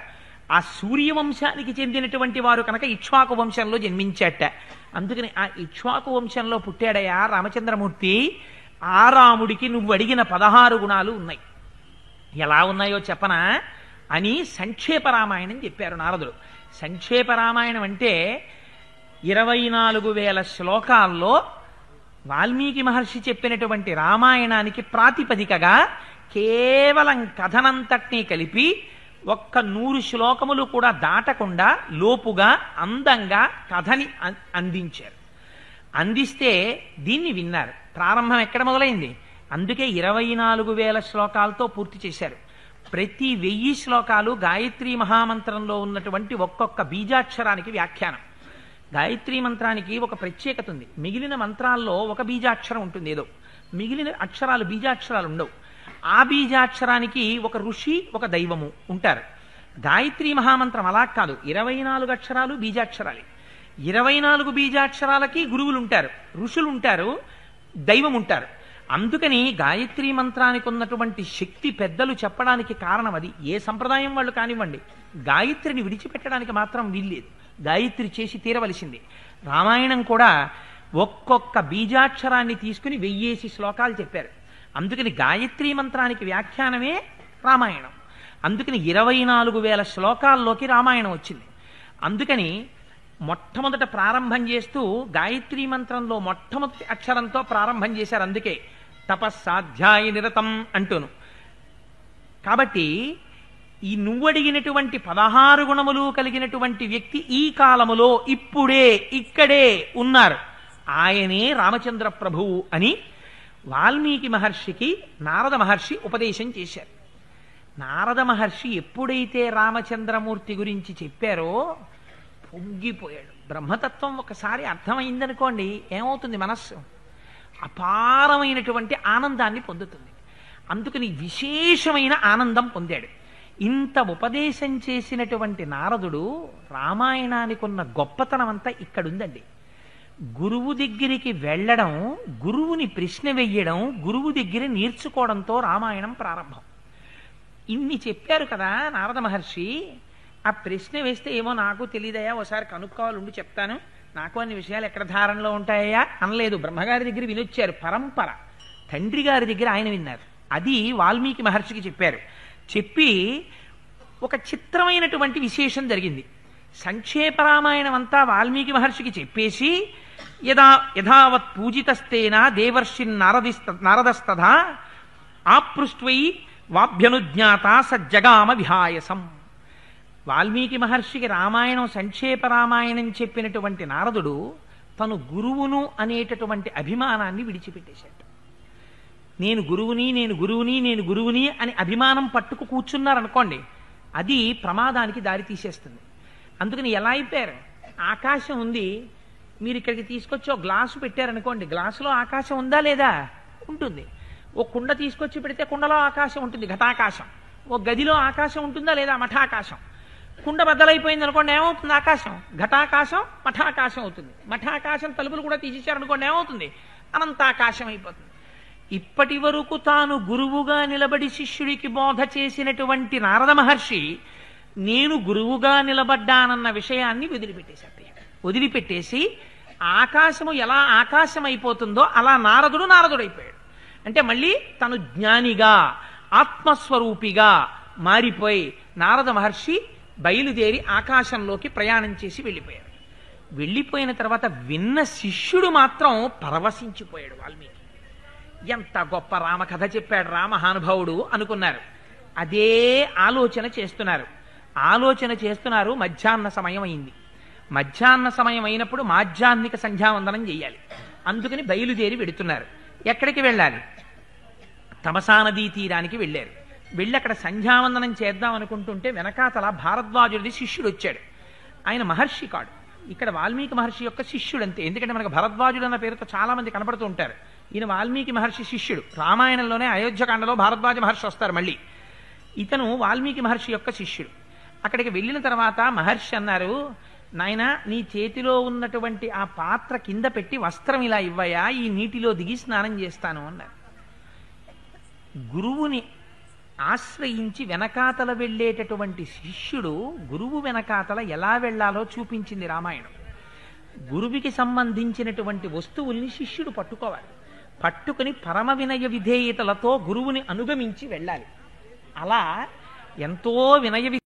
ఆ సూర్యవంశానికి చెందినటువంటి వారు కనుక ఇక్ష్వాకు వంశంలో జన్మించేట. అందుకని ఆ ఇక్ష్వాకు వంశంలో పుట్టాడయా రామచంద్రమూర్తి. ఆ రాముడికి నువ్వు అడిగిన 16 గుణాలు ఉన్నాయి. ఎలా ఉన్నాయో చెప్పనా అని సంక్షేప రామాయణం చెప్పారు నారదుడు. సంక్షేప రామాయణం అంటే 24,000 శ్లోకాల్లో వాల్మీకి మహర్షి చెప్పినటువంటి రామాయణానికి ప్రాతిపదికగా కేవలం కథనంతటినీ కలిపి ఒక్క 100 శ్లోకములు కూడా దాటకుండా లోపుగా అందంగా కథని అందించారు. అందిస్తే దీన్ని విన్నారు. ప్రారంభం ఎక్కడ మొదలైంది? అందుకే 24,000 శ్లోకాలతో పూర్తి చేశారు. ప్రతి 1000 శ్లోకాలు గాయత్రీ మహామంత్రంలో ఉన్నటువంటి ఒక్కొక్క బీజాక్షరానికి వ్యాఖ్యానం. గాయత్రీ మంత్రానికి ఒక ప్రత్యేకత ఉంది. మిగిలిన మంత్రాల్లో ఒక బీజాక్షరం ఉంటుంది ఏదో, మిగిలిన అక్షరాలు బీజాక్షరాలు ఉండవు. ఆ బీజాక్షరానికి ఒక ఋషి ఒక దైవము ఉంటారు. గాయత్రీ మహామంత్రం అలా కాదు, 24 అక్షరాలు బీజాక్షరాలు. 24 బీజాక్షరాలకి గురువులు ఉంటారు, ఋషులు ఉంటారు, దైవం ఉంటారు. అందుకని గాయత్రీ మంత్రానికి ఉన్నటువంటి శక్తి పెద్దలు చెప్పడానికి కారణం అది. ఏ సంప్రదాయం వాళ్ళు కానివ్వండి, గాయత్రిని విడిచిపెట్టడానికి మాత్రం వీల్లేదు. గాయత్రి చేసి తీరవలసింది. రామాయణం కూడా ఒక్కొక్క బీజాక్షరాన్ని తీసుకుని 1000 శ్లోకాలు చెప్పారు. అందుకని గాయత్రీ మంత్రానికి వ్యాఖ్యానమే రామాయణం. అందుకని 24,000 శ్లోకాల్లోకి రామాయణం వచ్చింది. అందుకని మొట్టమొదట ప్రారంభం చేస్తూ గాయత్రీ మంత్రంలో మొట్టమొదటి అక్షరంతో ప్రారంభం చేశారు. అందుకే తపస్సాధ్యాయ నిరతం అంటూను. కాబట్టి ఈ నువ్వడిగినటువంటి 16 గుణములు కలిగినటువంటి వ్యక్తి ఈ కాలములో ఇప్పుడే ఇక్కడే ఉన్నారు. ఆయనే రామచంద్ర ప్రభువు అని వాల్మీకి మహర్షికి నారద మహర్షి ఉపదేశం చేశారు. నారద మహర్షి ఎప్పుడైతే రామచంద్రమూర్తి గురించి చెప్పారో పొంగిపోయాడు. బ్రహ్మతత్వం ఒకసారి అర్థమైందనుకోండి ఏమవుతుంది? మనస్సు అపారమైనటువంటి ఆనందాన్ని పొందుతుంది. అందుకని విశేషమైన ఆనందం పొందాడు. ఇంత ఉపదేశం చేసినటువంటి నారదుడు రామాయణానికి ఉన్న గొప్పతనం అంతా ఇక్కడుందండి. గురువు దగ్గరికి వెళ్ళడం, గురువుని ప్రశ్న వెయ్యడం, గురువు దగ్గర నేర్చుకోవడంతో రామాయణం ప్రారంభం. ఇన్ని చెప్పారు కదా నారద మహర్షి. ఆ ప్రశ్న వేస్తే ఏమో నాకు తెలియదయా, ఒకసారి కనుక్కోవాలండి చెప్తాను, నాకు అన్ని విషయాలు ఎక్కడ ధారణలో ఉంటాయా అనలేదు. బ్రహ్మగారి దగ్గర వినొచ్చారు. పరంపర తండ్రి గారి దగ్గర ఆయన విన్నారు. అది వాల్మీకి మహర్షికి చెప్పారు. చెప్పి ఒక చిత్రమైనటువంటి విశేషం జరిగింది. సంక్షేప రామాయణం అంతా వాల్మీకి మహర్షికి చెప్పేసి యథావత్ పూజితస్తేన దేవర్షిన్ నారదస్తథా ఆపృష్ట్వై వాభ్యనుజ్ఞాత సజ్జగామ విహాయసం. వాల్మీకి మహర్షికి రామాయణం సంక్షేప రామాయణం చెప్పినటువంటి నారదుడు తను గురువును అనేటటువంటి అభిమానాన్ని విడిచిపెట్టేశాడు. నేను గురువుని నేను గురువుని నేను గురువుని అని అభిమానం పట్టుకు కూర్చున్నారనుకోండి, అది ప్రమాదానికి దారి తీసేస్తుంది. అందుకని ఎలా అయిపోయారు? ఆకాశం ఉంది, మీరు ఇక్కడికి తీసుకొచ్చి ఒక గ్లాసు పెట్టారనుకోండి, గ్లాసులో ఆకాశం ఉందా లేదా? ఉంటుంది. ఓ కుండ తీసుకొచ్చి పెడితే కుండలో ఆకాశం ఉంటుంది, ఘటాకాశం. ఓ గదిలో ఆకాశం ఉంటుందా లేదా? మఠాకాశం. కుండ బద్దలైపోయింది అనుకోండి, ఏమవుతుంది? ఆకాశం ఘటాకాశం మఠాకాశం అవుతుంది. మఠాకాశం తలుపులు కూడా తీసేశారనుకోండి, ఏమవుతుంది? అనంతాకాశం అయిపోతుంది. ఇప్పటి వరకు తాను గురువుగా నిలబడి శిష్యుడికి బోధ చేసినటువంటి నారద మహర్షి నేను గురువుగా నిలబడ్డానన్న విషయాన్ని వదిలిపెట్టేసి ఆకాశము ఎలా ఆకాశం అయిపోతుందో అలా నారదుడైపోయాడు. అంటే మళ్ళీ తను జ్ఞానిగా ఆత్మస్వరూపిగా మారిపోయి నారద మహర్షి బయలుదేరి ఆకాశంలోకి ప్రయాణం చేసి వెళ్ళిపోయారు. వెళ్ళిపోయిన తర్వాత విన్న శిష్యుడు మాత్రం పరవశించిపోయాడు. వాల్మీకి ఎంత గొప్ప రామకథ చెప్పాడు రా మహానుభావుడు అనుకున్నారు. అదే ఆలోచన చేస్తున్నారు. మధ్యాహ్న సమయం అయింది. మధ్యాహ్న సమయం అయినప్పుడు మాధ్యాహ్నిక సంధ్యావందనం చెయ్యాలి. అందుకని బయలుదేరి వెడుతున్నారు. ఎక్కడికి వెళ్ళాలి? తమసా నదీ తీరానికి వెళ్ళారు. వెళ్ళి అక్కడ సంధ్యావందనం చేద్దాం అనుకుంటుంటే వెనకాతల భారద్వాజుడిది శిష్యుడు వచ్చాడు. ఆయన మహర్షి కాడు, ఇక్కడ వాల్మీకి మహర్షి యొక్క శిష్యుడు అంతే. ఎందుకంటే మనకు భరద్వాజుడు అన్న పేరుతో చాలా మంది కనపడుతూ ఉంటారు. ఈయన వాల్మీకి మహర్షి శిష్యుడు. రామాయణంలోనే అయోధ్యకాండలో భారద్వాజ మహర్షి వస్తారు మళ్ళీ. ఇతను వాల్మీకి మహర్షి యొక్క శిష్యుడు. అక్కడికి వెళ్ళిన తర్వాత మహర్షి అన్నారు, నాయన నీ చేతిలో ఉన్నటువంటి ఆ పాత్ర కింద పెట్టి వస్త్రం ఇలా ఇవ్వయా, ఈ నీటిలో దిగి స్నానం చేస్తాను అన్నారు. గురువుని ఆశ్రయించి వెనకాతల వెళ్ళేటటువంటి శిష్యుడు గురువు వెనకాతల ఎలా వెళ్ళాలో చూపించింది రామాయణం. గురువుకి సంబంధించినటువంటి వస్తువుల్ని శిష్యుడు పట్టుకోవాలి. పట్టుకుని పరమ వినయ విధేయతలతో గురువుని అనుగమించి వెళ్ళాలి. అలా ఎంతో వినయ